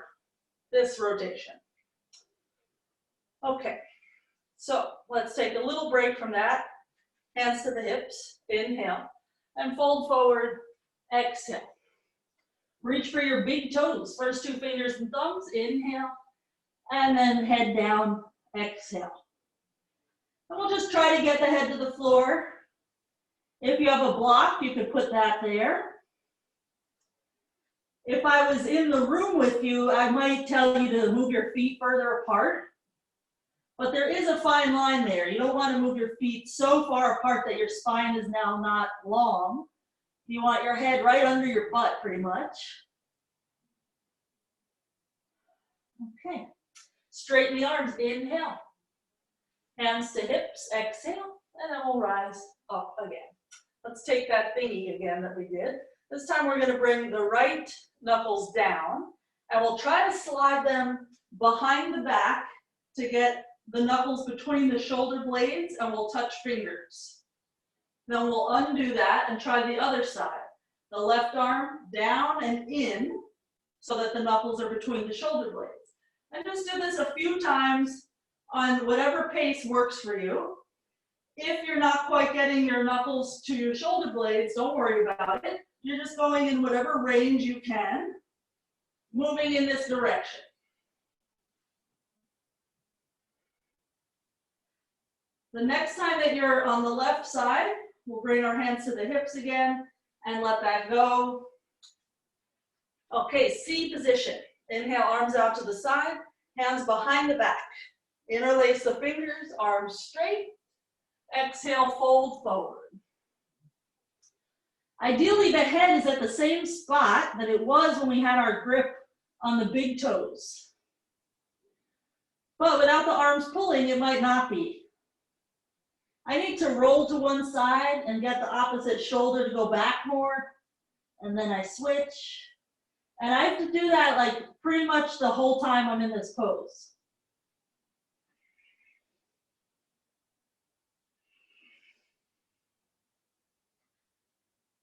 this rotation. Okay, so let's take a little break from that. Hands to the hips, inhale, and fold forward, exhale. Reach for your big toes, first 2 fingers and thumbs, inhale, and then head down, exhale. And we'll just try to get the head to the floor. If you have a block, you could put that there. If I was in the room with you, I might tell you to move your feet further apart. But there is a fine line there. You don't want to move your feet so far apart that your spine is now not long. You want your head right under your butt, pretty much. Okay. Straighten the arms, inhale. Hands to hips, exhale, and then we'll rise up again. Let's take that thingy again that we did. This time we're going to bring the right knuckles down, and we'll try to slide them behind the back to get the knuckles between the shoulder blades, and we'll touch fingers. Then we'll undo that and try the other side. The left arm down and in so that the knuckles are between the shoulder blades. And just do this a few times on whatever pace works for you. If you're not quite getting your knuckles to your shoulder blades, don't worry about it. You're just going in whatever range you can, moving in this direction. The next time that you're on the left side, we'll bring our hands to the hips again and let that go. Okay, C position. Inhale, arms out to the side, hands behind the back. Interlace the fingers, arms straight. Exhale, fold forward. Ideally, the head is at the same spot that it was when we had our grip on the big toes. But without the arms pulling, it might not be. I need to roll to one side and get the opposite shoulder to go back more, and then I switch. And I have to do that like pretty much the whole time I'm in this pose.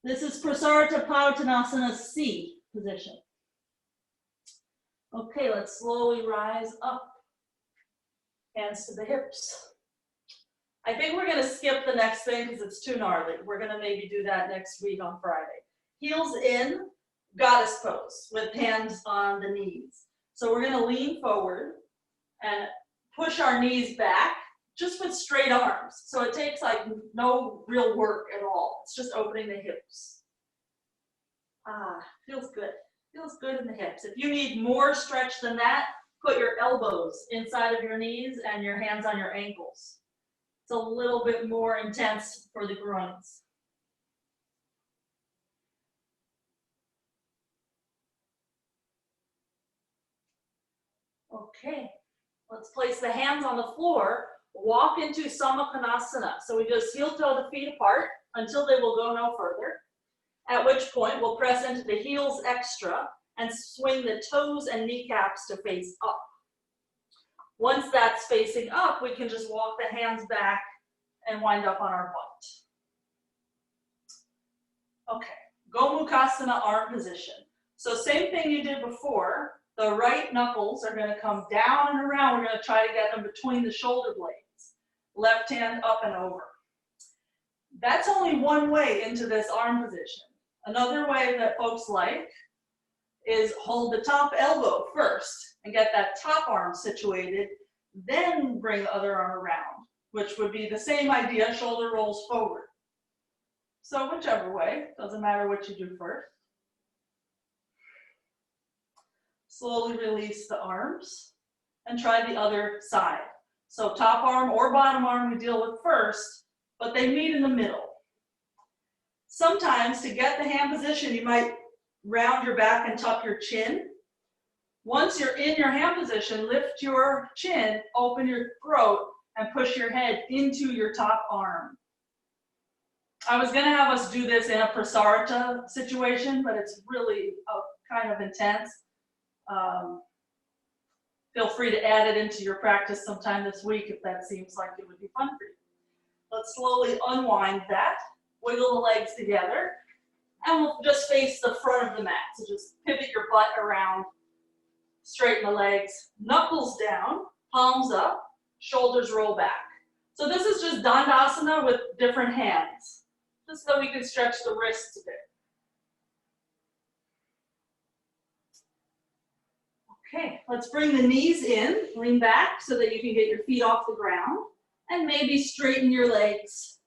This is Prasarita Padottanasana C position. Okay, let's slowly rise up. Hands to the hips. I think we're gonna skip the next thing because it's too gnarly. We're gonna maybe do that next week on Friday. Heels in, goddess pose with hands on the knees. So we're gonna lean forward and push our knees back just with straight arms. So it takes like no real work at all. It's just opening the hips. Feels good. Feels good in the hips. If you need more stretch than that, put your elbows inside of your knees and your hands on your ankles. It's a little bit more intense for the groins. Okay, let's place the hands on the floor. Walk into Samakhanasana. So we just heel toe the feet apart until they will go no further. At which point we'll press into the heels extra and swing the toes and kneecaps to face up. Once that's facing up, we can just walk the hands back and wind up on our butt. Okay, Gomukhasana arm position. So same thing you did before. The right knuckles are going to come down and around. We're going to try to get them between the shoulder blades. Left hand up and over. That's only one way into this arm position. Another way that folks like is hold the top elbow first and get that top arm situated, then bring the other arm around, which would be the same idea, shoulder rolls forward. So whichever way, doesn't matter what you do first. Slowly release the arms and try the other side. So top arm or bottom arm we deal with first, but they meet in the middle. Sometimes to get the hand position, you might round your back and tuck your chin. Once you're in your hand position, lift your chin, open your throat, and push your head into your top arm. I was going to have us do this in a prasarita situation, but it's really kind of intense. Feel free to add it into your practice sometime this week if that seems like it would be fun for you. Let's slowly unwind that, wiggle the legs together, and we'll just face the front of the mat. So just pivot your butt around, straighten the legs, knuckles down, palms up, shoulders roll back. So this is just Dandasana with different hands, just so we can stretch the wrists a bit. Okay, let's bring the knees in, lean back so that you can get your feet off the ground, and maybe straighten your legs.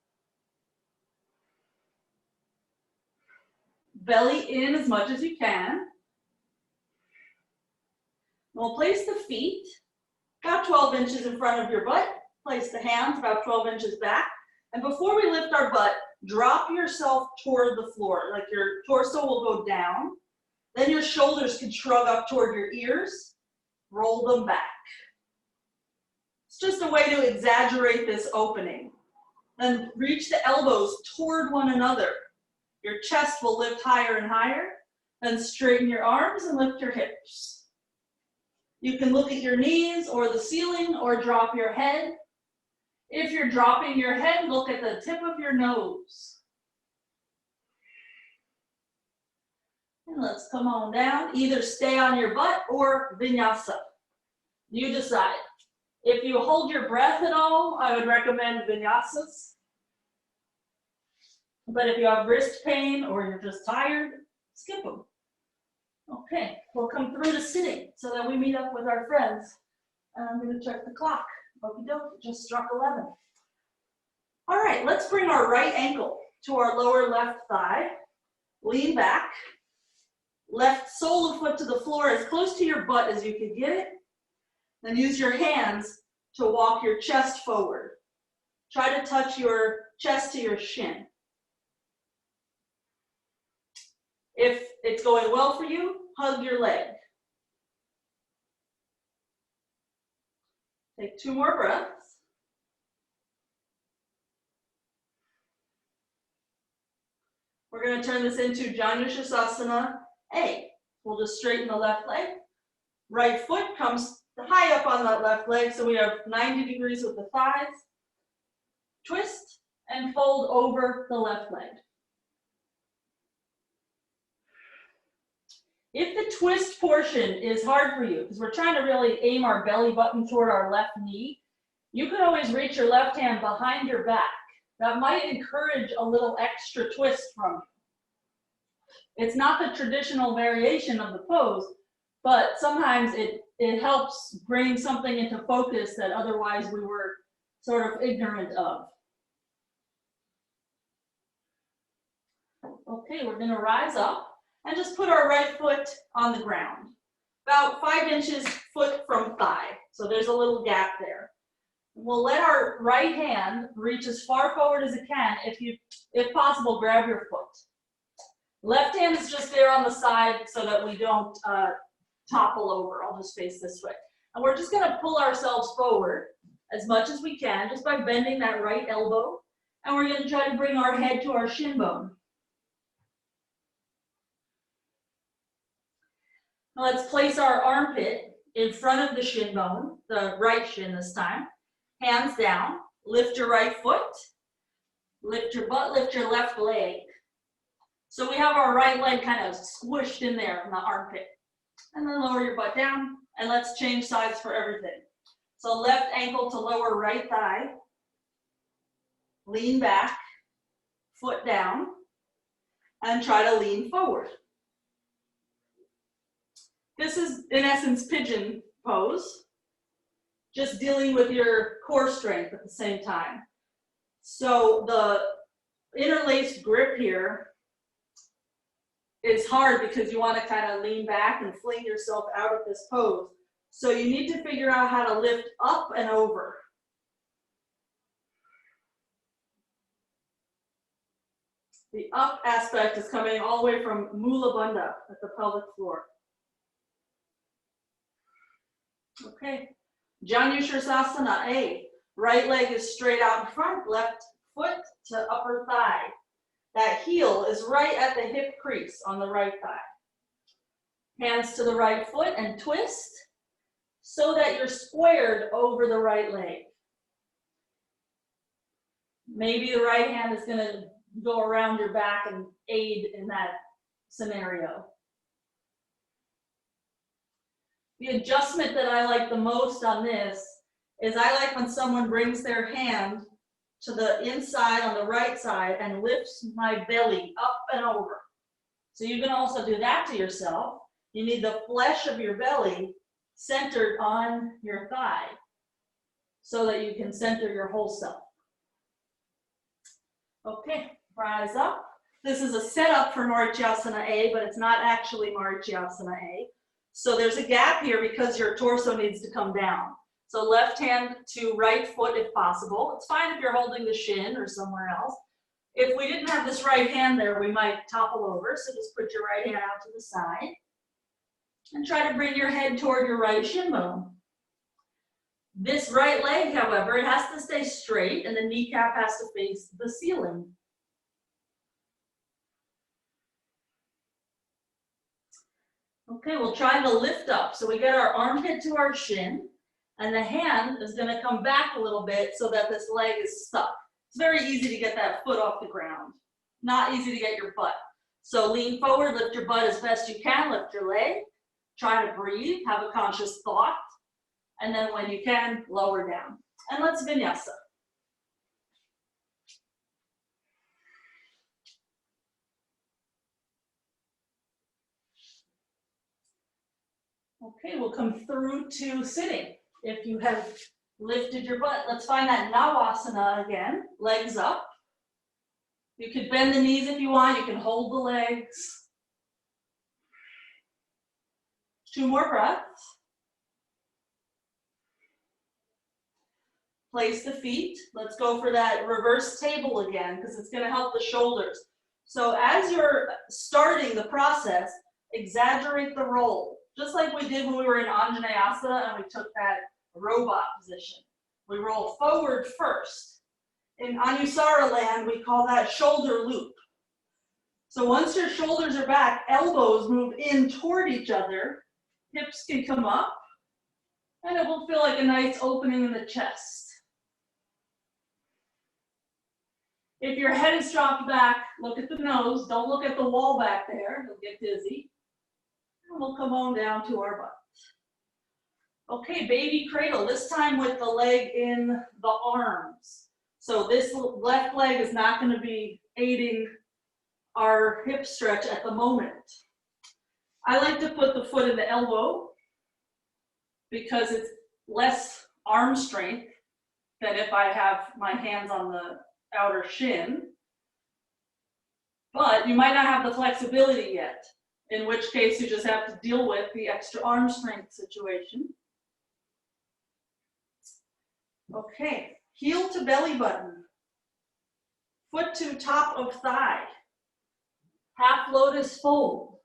Belly in as much as you can. We'll place the feet about 12 inches in front of your butt. Place the hands about 12 inches back. And before we lift our butt, drop yourself toward the floor, like your torso will go down. Then your shoulders can shrug up toward your ears, roll them back. It's just a way to exaggerate this opening. Then reach the elbows toward one another. Your chest will lift higher and higher. Then straighten your arms and lift your hips. You can look at your knees or the ceiling or drop your head. If you're dropping your head, look at the tip of your nose. And let's come on down. Either stay on your butt or vinyasa. You decide. If you hold your breath at all, I would recommend vinyasas. But if you have wrist pain or you're just tired, skip them. Okay, we'll come through to sitting so that we meet up with our friends. And I'm going to check the clock. Okie doke, it just struck 11. All right, let's bring our right ankle to our lower left thigh. Lean back. Left sole of foot to the floor as close to your butt as you can get it. Then use your hands to walk your chest forward. Try to touch your chest to your shin. If it's going well for you, hug your leg. Take 2 more breaths. We're going to turn this into Janushasana A. We'll just straighten the left leg. Right foot comes high up on that left leg, so we have 90 degrees with the thighs. Twist and fold over the left leg. If the twist portion is hard for you, because we're trying to really aim our belly button toward our left knee, you can always reach your left hand behind your back. That might encourage a little extra twist from you. It's not the traditional variation of the pose, but sometimes it helps bring something into focus that otherwise we were sort of ignorant of. Okay, we're going to rise up and just put our right foot on the ground, about 5 inches foot from thigh. So there's a little gap there. We'll let our right hand reach as far forward as it can. If possible, grab your foot. Left hand is just there on the side so that we don't topple over. I'll just face this way. And we're just going to pull ourselves forward as much as we can, just by bending that right elbow. And we're going to try to bring our head to our shin bone. Now let's place our armpit in front of the shin bone, the right shin this time. Hands down, lift your right foot, lift your butt, lift your left leg. So we have our right leg kind of squished in there in the armpit. And then lower your butt down, and let's change sides for everything. So left ankle to lower right thigh, lean back, foot down, and try to lean forward. This is, in essence, pigeon pose, just dealing with your core strength at the same time. So interlaced grip here is hard because you want to kind of lean back and fling yourself out of this pose. So you need to figure out how to lift up and over. The up aspect is coming all the way from Mula Bandha at the pelvic floor. Okay, Janushirasana A. Right leg is straight out in front, left foot to upper thigh. That heel is right at the hip crease on the right thigh. Hands to the right foot and twist so that you're squared over the right leg. Maybe the right hand is going to go around your back and aid in that scenario. The adjustment that I like the most on this is I like when someone brings their hand to the inside on the right side and lifts my belly up and over. So you can also do that to yourself. You need the flesh of your belly centered on your thigh so that you can center your whole self. Okay, rise up. This is a setup for Marichyasana A, but it's not actually Marichyasana A. So there's a gap here because your torso needs to come down. So left hand to right foot if possible. It's fine if you're holding the shin or somewhere else. If we didn't have this right hand there, we might topple over. So just put your right hand out to the side and try to bring your head toward your right shin bone. This right leg, however, it has to stay straight and the kneecap has to face the ceiling. Okay, we'll try to lift up. So we get our armpit to our shin and the hand is going to come back a little bit so that this leg is stuck. It's very easy to get that foot off the ground. Not easy to get your butt. So lean forward, lift your butt as best you can, lift your leg. Try to breathe, have a conscious thought. And then when you can, lower down. And let's vinyasa. Okay, we'll come through to sitting. If you have lifted your butt, let's find that Navasana again, legs up. You could bend the knees if you want, you can hold the legs. 2 more breaths. Place the feet. Let's go for that reverse table again because it's going to help the shoulders. So as you're starting the process, exaggerate the roll. Just like we did when we were in Anjaneyasana and we took that robot position. We roll forward first. In Anusara land, we call that shoulder loop. So once your shoulders are back, elbows move in toward each other, hips can come up, and it will feel like a nice opening in the chest. If your head is dropped back, look at the nose. Don't look at the wall back there. You'll get dizzy. And we'll come on down to our butt. Okay, baby cradle, this time with the leg in the arms. So this left leg is not going to be aiding our hip stretch at the moment. I like to put the foot in the elbow because it's less arm strength than if I have my hands on the outer shin. But you might not have the flexibility yet, in which case you just have to deal with the extra arm strength situation. Okay, heel to belly button, foot to top of thigh, half lotus fold.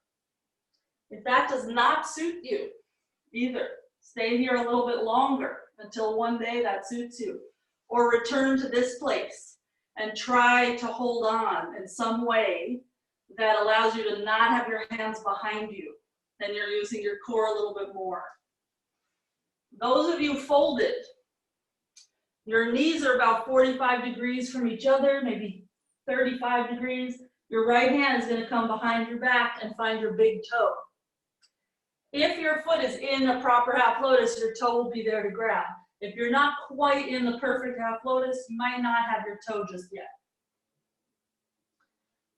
If that does not suit you either, stay here a little bit longer until one day that suits you, or return to this place and try to hold on in some way that allows you to not have your hands behind you. Then you're using your core a little bit more. Those of you folded, your knees are about 45 degrees from each other, maybe 35 degrees. Your right hand is going to come behind your back and find your big toe. If your foot is in a proper half lotus, your toe will be there to grab. If you're not quite in the perfect half lotus, you might not have your toe just yet.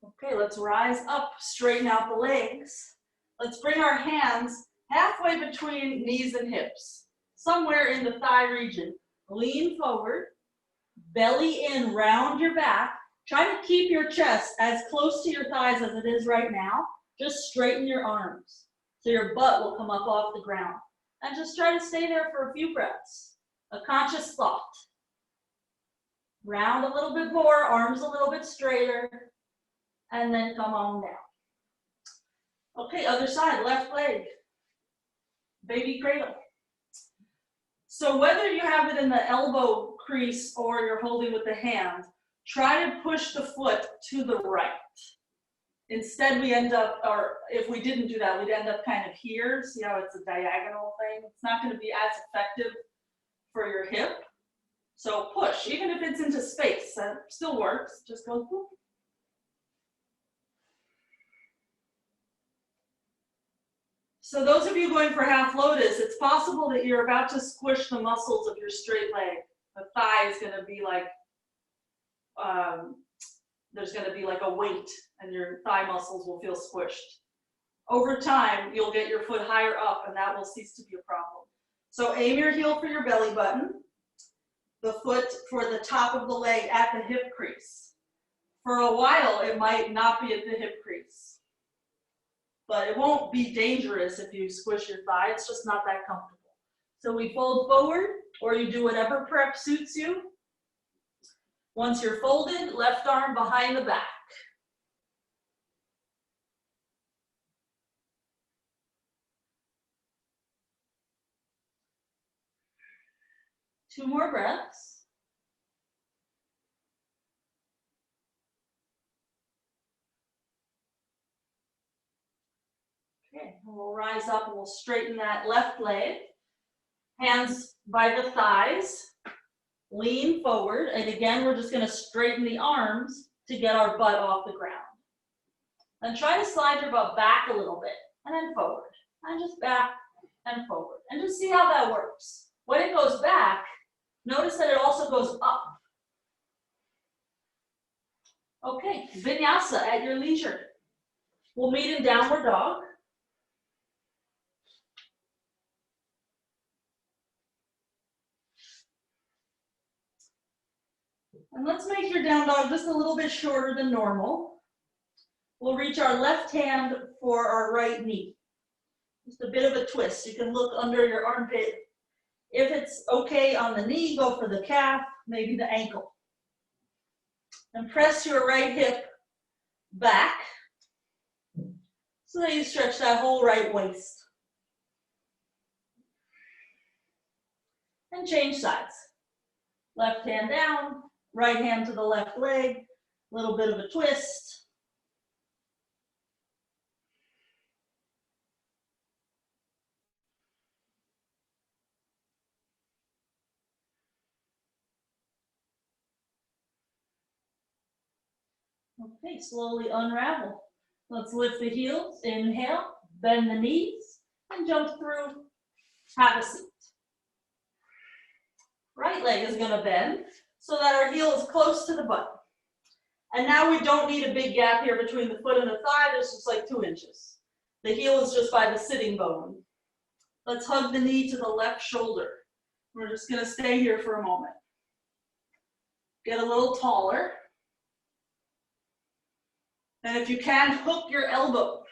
Okay, let's rise up, straighten out the legs. Let's bring our hands halfway between knees and hips, somewhere in the thigh region. Lean forward, belly in, round your back, Try to keep your chest as close to your thighs as it is right now. Just straighten your arms so your butt will come up off the ground. And just try to stay there for a few breaths. A conscious thought. Round a little bit more, arms a little bit straighter, and then come on down. Okay, other side, left leg. Baby cradle. So whether you have it in the elbow crease or you're holding with the hand, try to push the foot to the right. Instead, we end up, or if we didn't do that, we'd end up kind of here. See how it's a diagonal thing? It's not going to be as effective for your hip. So push, even if it's into space, that still works. Just go whoop. So those of you going for half lotus, it's possible that you're about to squish the muscles of your straight leg. The thigh is going to be like, there's going to be like a weight and your thigh muscles will feel squished. Over time, you'll get your foot higher up and that will cease to be a problem. So aim your heel for your belly button, the foot for the top of the leg at the hip crease. For a while, it might not be at the hip crease, but it won't be dangerous if you squish your thigh. It's just not that comfortable. So we fold forward, or you do whatever prep suits you. Once you're folded, left arm behind the back. Two more breaths. Okay, and we'll rise up and we'll straighten that left leg. Hands by the thighs. Lean forward, and again, we're just going to straighten the arms to get our butt off the ground. And try to slide your butt back a little bit, and then forward, and just back and forward, and just see how that works. When it goes back, notice that it also goes up. Okay, vinyasa at your leisure. We'll meet in downward dog. And let's make your down dog just a little bit shorter than normal. We'll reach our left hand for our right knee. Just a bit of a twist. You can look under your armpit. If it's okay on the knee, go for the calf, maybe the ankle. And press your right hip back so that you stretch that whole right waist. And change sides. Left hand down. Right hand to the left leg, a little bit of a twist. Okay, slowly unravel. Let's lift the heels, inhale, bend the knees, and jump through, have a seat. Right leg is gonna bend so that our heel is close to the butt. And now we don't need a big gap here between the foot and the thigh, there's just like 2 inches. The heel is just by the sitting bone. Let's hug the knee to the left shoulder. We're just gonna stay here for a moment. Get a little taller. And if you can, hook your elbow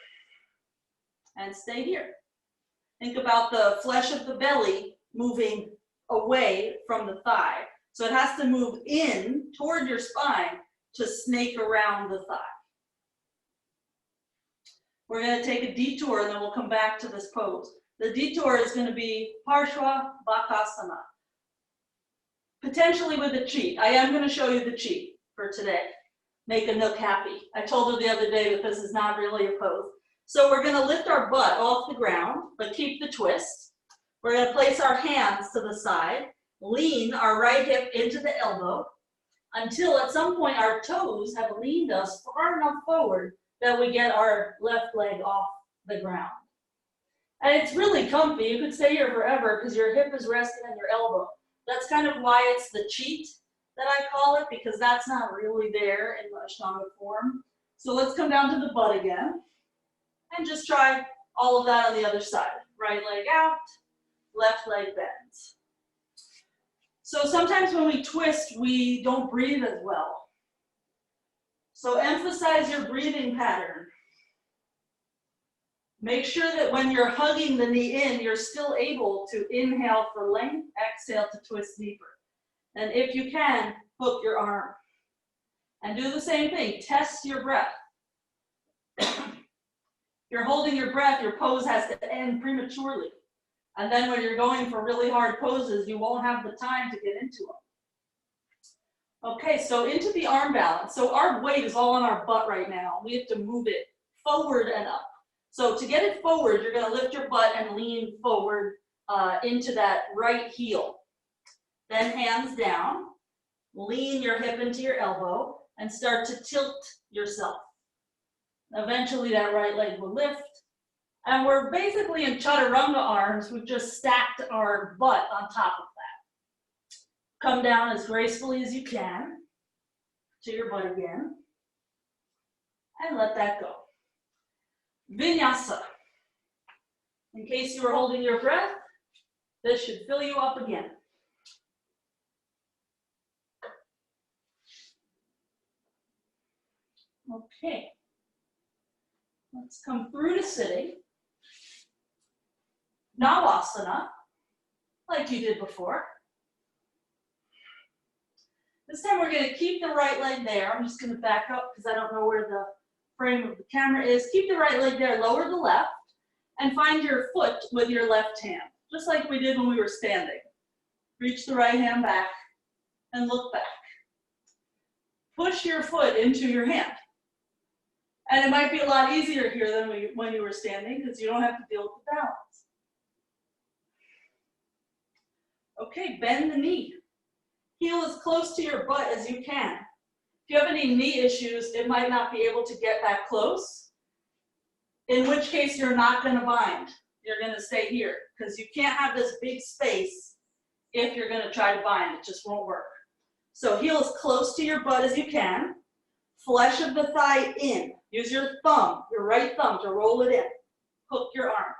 and stay here. Think about the flesh of the belly moving away from the thigh. So it has to move in toward your spine to snake around the thigh. We're going to take a detour and then we'll come back to this pose. The detour is going to be Parshva Bakasana. Potentially with a cheat. I am going to show you the cheat for today. Make a nook happy. I told her the other day that this is not really a pose. So we're going to lift our butt off the ground, but keep the twist. We're going to place our hands to the side, lean our right hip into the elbow until at some point our toes have leaned us far enough forward that we get our left leg off the ground. And it's really comfy. You could stay here forever because your hip is resting on your elbow. That's kind of why it's the cheat that I call it, because that's not really there in the Ashtanga form. So let's come down to the butt again and just try all of that on the other side. Right leg out, left leg bends. So sometimes when we twist, we don't breathe as well. So emphasize your breathing pattern. Make sure that when you're hugging the knee in, you're still able to inhale for length, exhale to twist deeper. And if you can, hook your arm. And do the same thing, test your breath. You're holding your breath, your pose has to end prematurely. And then when you're going for really hard poses, you won't have the time to get into them. Okay, so into the arm balance. So our weight is all on our butt right now. We have to move it forward and up. So to get it forward, you're gonna lift your butt and lean forward into that right heel. Then hands down, lean your hip into your elbow and start to tilt yourself. Eventually that right leg will lift. And we're basically in chaturanga arms. We've just stacked our butt on top of that. Come down as gracefully as you can to your butt again. And let that go. Vinyasa. In case you were holding your breath, this should fill you up again. Okay. Let's come through to sitting. Navasana, like you did before. This time we're going to keep the right leg there. I'm just going to back up because I don't know where the frame of the camera is. Keep the right leg there, lower the left, and find your foot with your left hand, just like we did when we were standing. Reach the right hand back and look back. Push your foot into your hand. And it might be a lot easier here than when you were standing because you don't have to deal with the balance. Okay, bend the knee. Heel as close to your butt as you can. If you have any knee issues, it might not be able to get that close, in which case you're not going to bind. You're going to stay here because you can't have this big space if you're going to try to bind. It just won't work. So heel as close to your butt as you can. Flesh of the thigh in. Use your thumb, your right thumb, to roll it in. Hook your arm.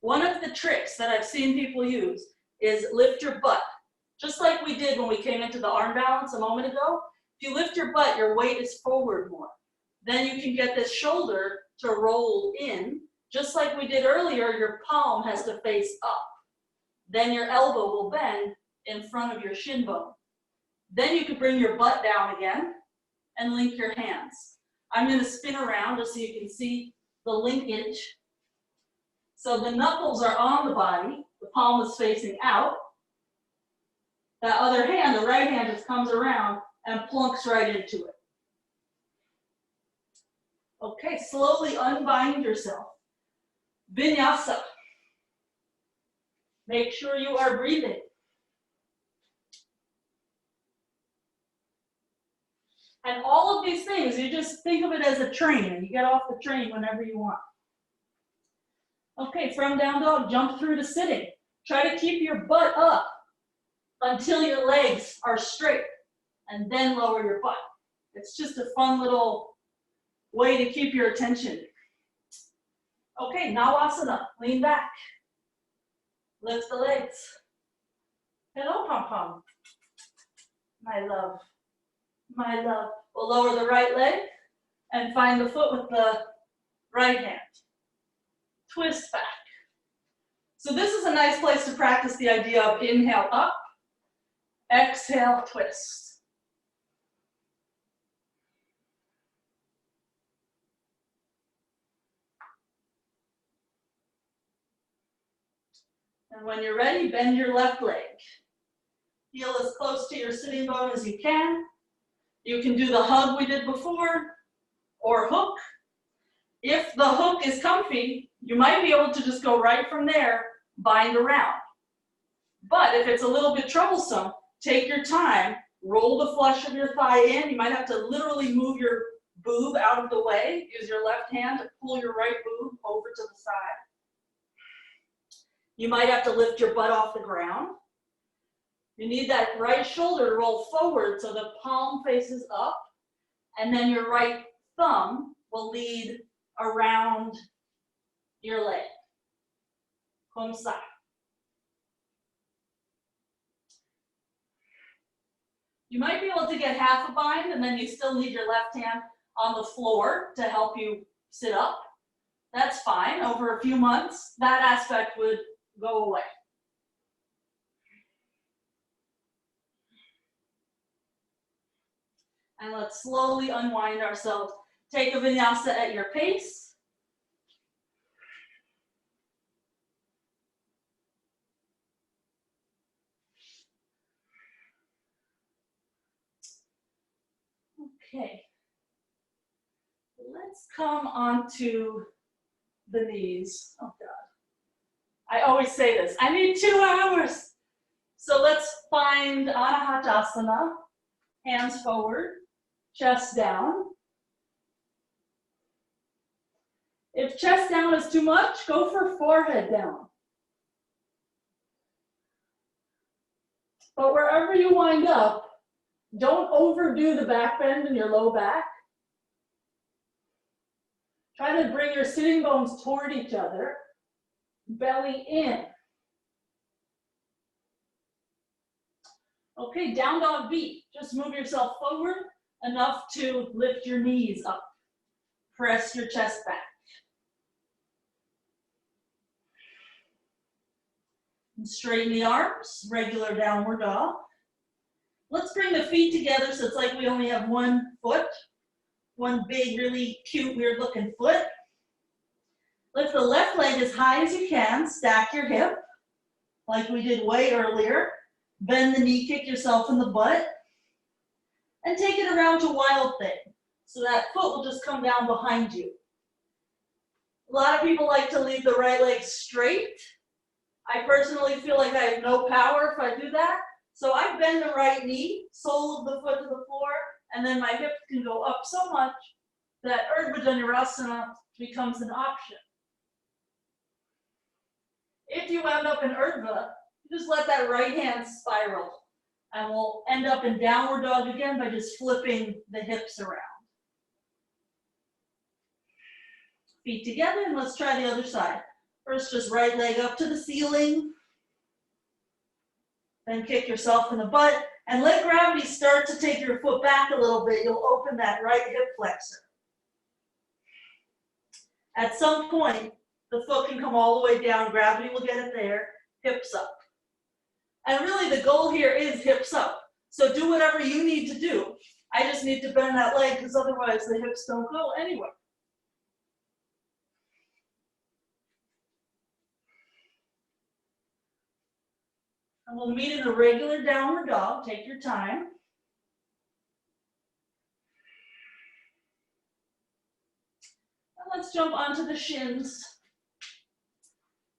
One of the tricks that I've seen people use is lift your butt. Just like we did when we came into the arm balance a moment ago. If you lift your butt, your weight is forward more. Then you can get this shoulder to roll in. Just like we did earlier, your palm has to face up. Then your elbow will bend in front of your shin bone. Then you can bring your butt down again and link your hands. I'm going to spin around just so you can see the linkage. So the knuckles are on the body, the palm is facing out. That other hand, the right hand, just comes around and plunks right into it. Okay, slowly unbind yourself. Vinyasa. Make sure you are breathing. And all of these things, you just think of it as a train, and you get off the train whenever you want. Okay, from down dog, jump through to sitting. Try to keep your butt up until your legs are straight, and then lower your butt. It's just a fun little way to keep your attention. Okay, Navasana, lean back. Lift the legs. Hello, pom-pom. My love. My love. We'll lower the right leg and find the foot with the right hand. Twist back. So this is a nice place to practice the idea of inhale up, exhale, twist. And when you're ready, bend your left leg. Heel as close to your sitting bone as you can. You can do the hug we did before, or hook. If the hook is comfy, you might be able to just go right from there, bind around. But if it's a little bit troublesome, take your time, roll the flesh of your thigh in. You might have to literally move your boob out of the way. Use your left hand to pull your right boob over to the side. You might have to lift your butt off the ground. You need that right shoulder to roll forward so the palm faces up, and then your right thumb will lead around your leg. Comme ça. You might be able to get half a bind and then you still need your left hand on the floor to help you sit up. That's fine. Over a few months, that aspect would go away. And let's slowly unwind ourselves. Take a vinyasa at your pace. Okay. Let's come onto the knees. Oh God. I always say this, I need 2 hours. So let's find Anahatasana, hands forward, chest down. If chest down is too much, go for forehead down. But wherever you wind up, don't overdo the back bend in your low back. Try to bring your sitting bones toward each other, belly in. Okay, down dog B. Just move yourself forward enough to lift your knees up. Press your chest back. And straighten the arms, regular downward dog. Let's bring the feet together so it's like we only have one foot. One big, really cute, weird looking foot. Lift the left leg as high as you can. Stack your hip like we did way earlier. Bend the knee, kick yourself in the butt. And take it around to wild thing. So that foot will just come down behind you. A lot of people like to leave the right leg straight. I personally feel like I have no power if I do that. So I bend the right knee, sole of the foot to the floor, and then my hips can go up so much that Urdhva Dhanurasana becomes an option. If you end up in Urdhva, just let that right hand spiral. And we'll end up in downward dog again by just flipping the hips around. Feet together, and let's try the other side. First, just right leg up to the ceiling. Then kick yourself in the butt. And let gravity start to take your foot back a little bit. You'll open that right hip flexor. At some point, the foot can come all the way down. Gravity will get it there. Hips up. And really the goal here is hips up. So do whatever you need to do. I just need to bend that leg because otherwise the hips don't go anywhere. And we'll meet in a regular downward dog. Take your time. And let's jump onto the shins.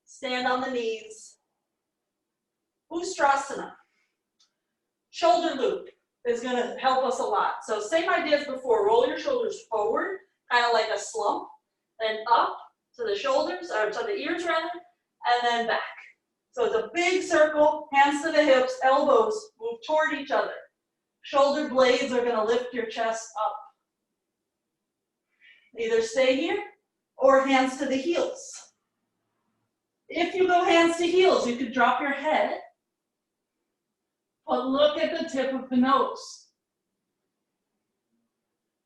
Stand on the knees. Ustrasana. Shoulder loop is going to help us a lot. So same idea as before. Roll your shoulders forward, kind of like a slump, then up to the shoulders, or to the ears rather, and then back. So it's a big circle, hands to the hips, elbows move toward each other. Shoulder blades are going to lift your chest up. Either stay here or hands to the heels. If you go hands to heels, you could drop your head, but look at the tip of the nose,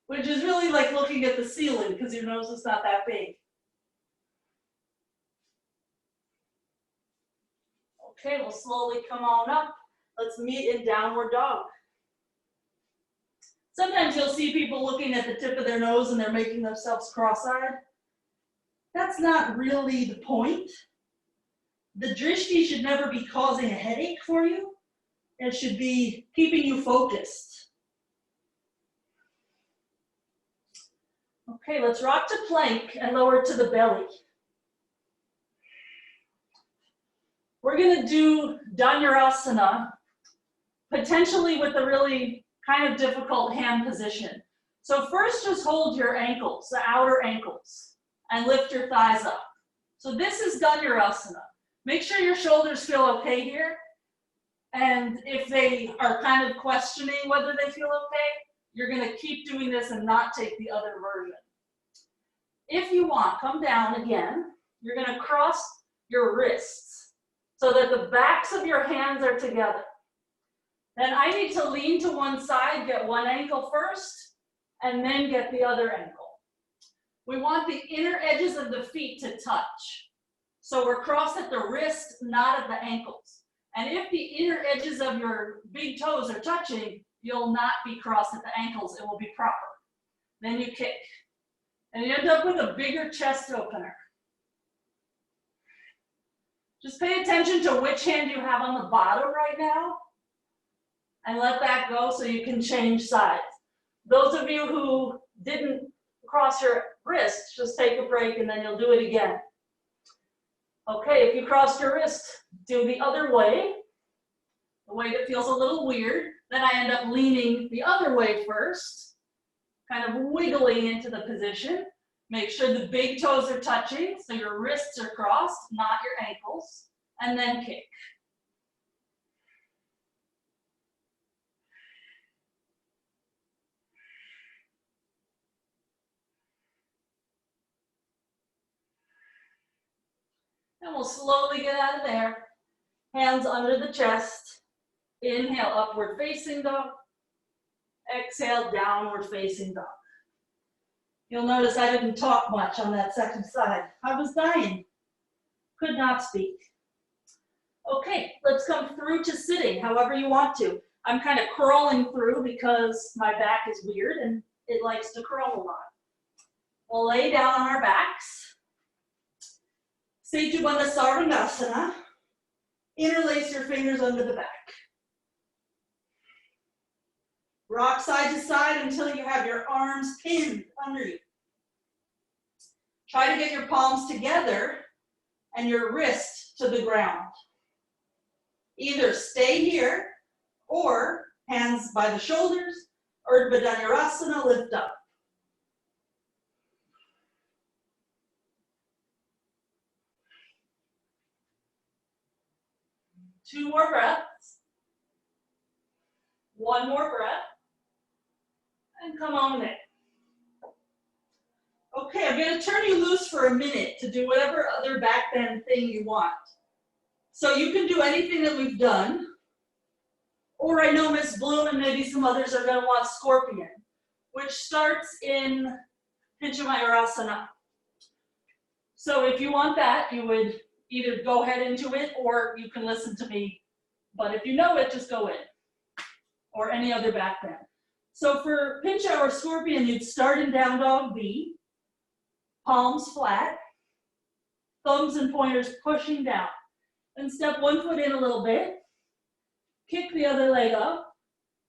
which is really like looking at the ceiling because your nose is not that big. Okay, we'll slowly come on up. Let's meet in downward dog. Sometimes you'll see people looking at the tip of their nose and they're making themselves cross-eyed. That's not really the point. The drishti should never be causing a headache for you. It should be keeping you focused. Okay, let's rock to plank and lower to the belly. We're going to do Dhanurasana, potentially with a really kind of difficult hand position. So first just hold your ankles, the outer ankles, and lift your thighs up. So this is Dhanurasana. Make sure your shoulders feel okay here. And if they are kind of questioning whether they feel okay, you're going to keep doing this and not take the other version. If you want, come down again. You're going to cross your wrists so that the backs of your hands are together. Then I need to lean to one side, get one ankle first, and then get the other ankle. We want the inner edges of the feet to touch. So we're crossed at the wrist, not at the ankles. And if the inner edges of your big toes are touching, you'll not be crossed at the ankles. It will be proper. Then you kick. And you end up with a bigger chest opener. Just pay attention to which hand you have on the bottom right now. And let that go so you can change sides. Those of you who didn't cross your wrist, just take a break and then you'll do it again. Okay, if you crossed your wrist, do the other way. The way that feels a little weird. Then I end up leaning the other way first, kind of wiggling into the position. Make sure the big toes are touching, so your wrists are crossed, not your ankles, and then kick. And we'll slowly get out of there. Hands under the chest. Inhale, upward facing dog. Exhale, downward facing dog. You'll notice I didn't talk much on that second side. I was dying. Could not speak. Okay, let's come through to sitting, however you want to. I'm kind of crawling through because my back is weird and it likes to crawl a lot. We'll lay down on our backs. Sejubandha Sarvangasana. Interlace your fingers under the back. Rock side to side until you have your arms pinned under you. Try to get your palms together and your wrist to the ground. Either stay here or hands by the shoulders, or Urdhva Dhanurasana, lift up. Two more breaths. One more breath. And come on in. Okay, I'm going to turn you loose for a minute to do whatever other back bend thing you want. So you can do anything that we've done. Or I know Miss Bloom and maybe some others are going to want scorpion, which starts in Pincha Mayurasana. So if you want that, you would either go head into it or you can listen to me. But if you know it, just go in. Or any other back bend. So for Pincha or scorpion, you'd start in down dog B, palms flat, thumbs and pointers pushing down. Then step one foot in a little bit, kick the other leg up.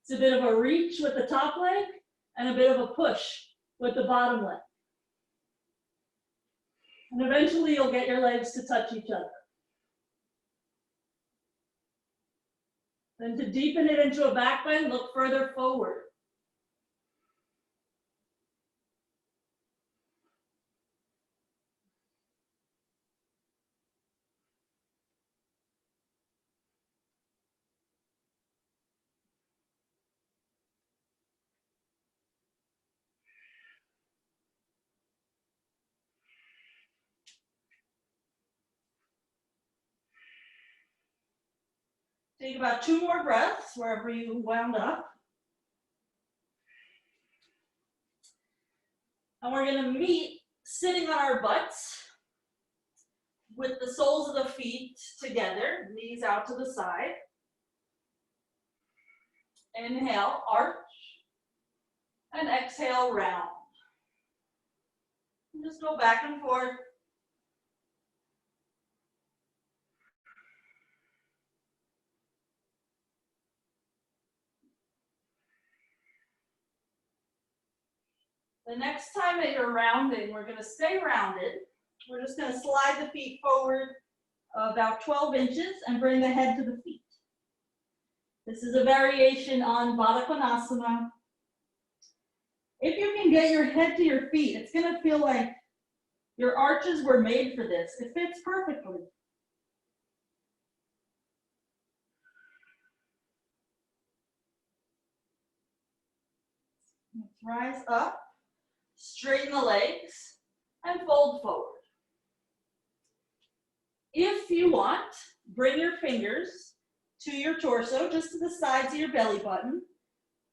It's a bit of a reach with the top leg and a bit of a push with the bottom leg. And eventually you'll get your legs to touch each other. Then to deepen it into a back bend, look further forward. Take about 2 more breaths wherever you wound up. And we're going to meet sitting on our butts with the soles of the feet together, knees out to the side. Inhale, arch, and exhale, round. And just go back and forth. The next time that you're rounding, we're going to stay rounded. We're just going to slide the feet forward about 12 inches and bring the head to the feet. This is a variation on Baddha Konasana. If you can get your head to your feet, it's going to feel like your arches were made for this. It fits perfectly. Let's rise up. Straighten the legs and fold forward. If you want, bring your fingers to your torso, just to the sides of your belly button.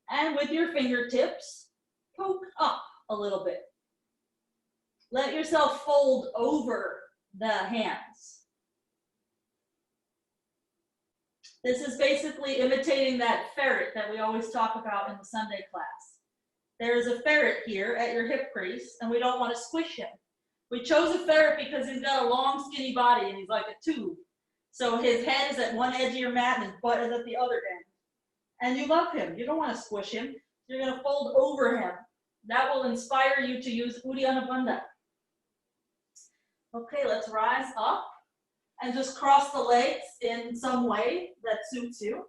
And with your fingertips, poke up a little bit. Let yourself fold over the hands. This is basically imitating that ferret that we always talk about in the Sunday class. There's a ferret here at your hip crease, and we don't want to squish him. We chose a ferret because he's got a long, skinny body, and he's like a tube. So his head is at one edge of your mat, and his butt is at the other end. And you love him. You don't want to squish him. You're going to fold over him. That will inspire you to use Uddiyana Bandha. Okay, let's rise up and just cross the legs in some way that suits you.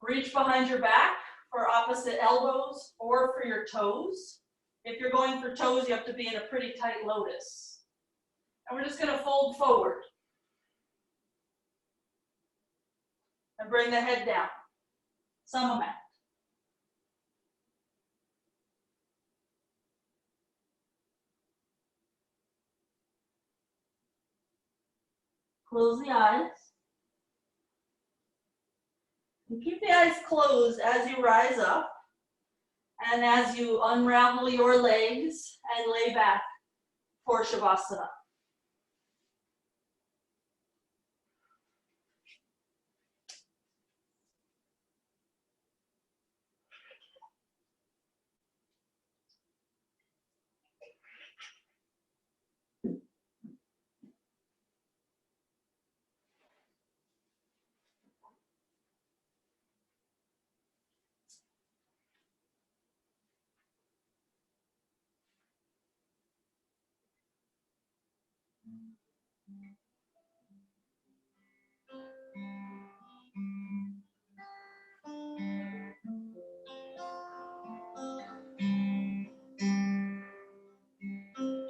Reach behind your back for opposite elbows or for your toes. If you're going for toes, you have to be in a pretty tight lotus. And we're just going to fold forward. And bring the head down. Some amount. Close the eyes. And keep the eyes closed as you rise up and as you unravel your legs and lay back for Shavasana.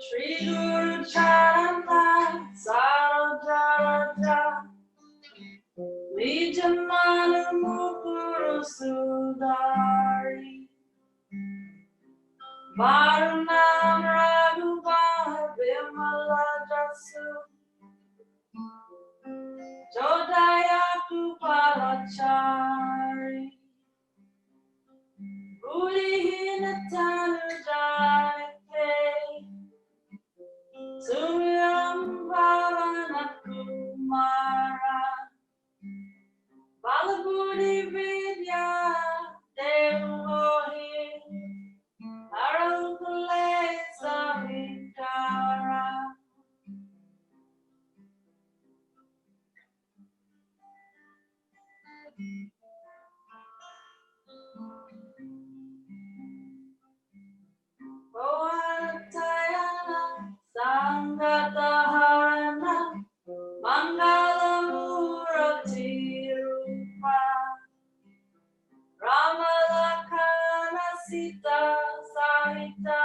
Shri Guru Charana Sarajaraja Vijamana Mukuru Sudari Varunam Raghubar Vimala Jasu Jodaya Kupalachari Buddhihina Tanujayate Suryam Bhavana Kumara Balabudi Vidya Devohi Arukule Savikara Boatayana Sangataharana Mangala Murati Rupa Ramalakana Sita Sahita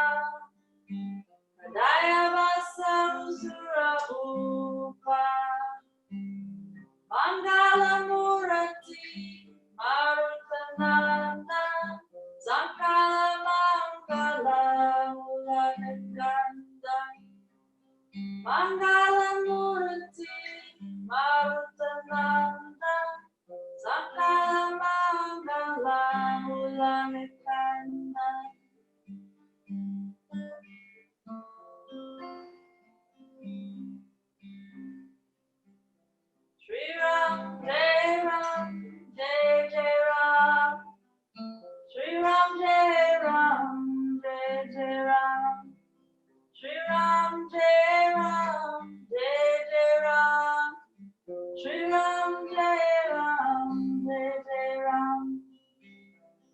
Dayavasa Usura Upa Mangala Murati Marutananda Sankala Mangala Mulanakanda Mangala Murati Marutananda Sankala Mangala Mulanakanda Shri Ram, Jai Ram, Jai Jai Ram. Shri Ram, Jai Ram, Jai Jai Ram. Shri Ram, Jai Ram, Jai Jai Ram. Shri Ram, Jai Ram, Jai Jai Ram.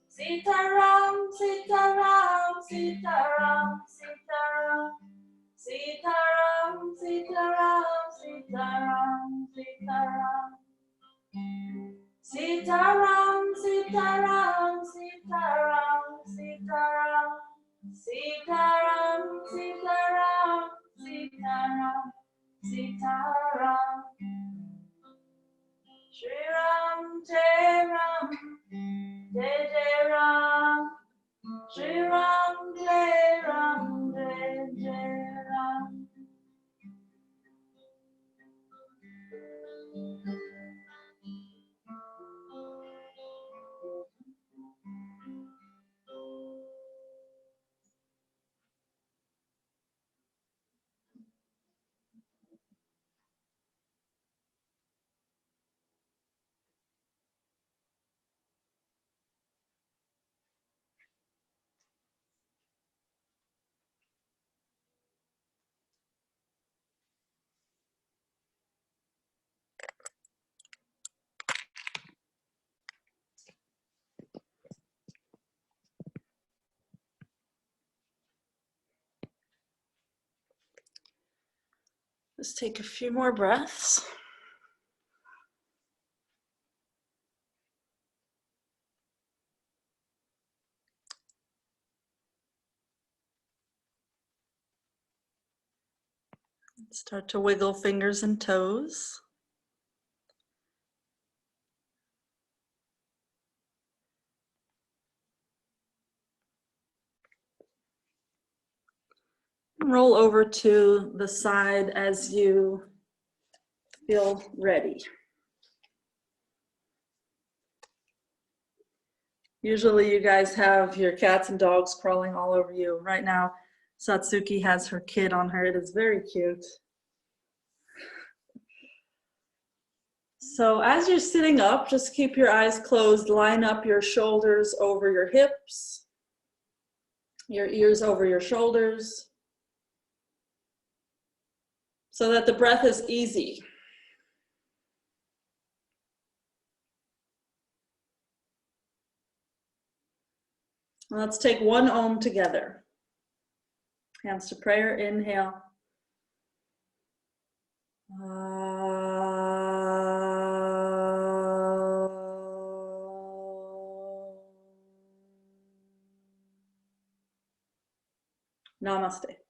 Sita Ram, Sita Ram, Sita Ram, Sita Ram. Sita Ram, Sita Ram, Sita Ram, Sita Ram. Sita Ram, Sita Ram, Sita Ram, Sita Ram. Sita Ram, Sita Ram, Sita Ram, Sita Ram. Shri Ram, Jai Ram, Jai Jai Ram. Shri Ram, Jai Ram, Jai Jai Ram. Just take a few more breaths. Start to wiggle fingers and toes. Roll over to the side as you feel ready. Usually you guys have your cats and dogs crawling all over you. Right now, Satsuki has her kid on her. It is very cute. So as you're sitting up, just keep your eyes closed. Line up your shoulders over your hips, your ears over your shoulders, so that the breath is easy. Let's take one Om together. Hands to prayer, inhale. Namaste.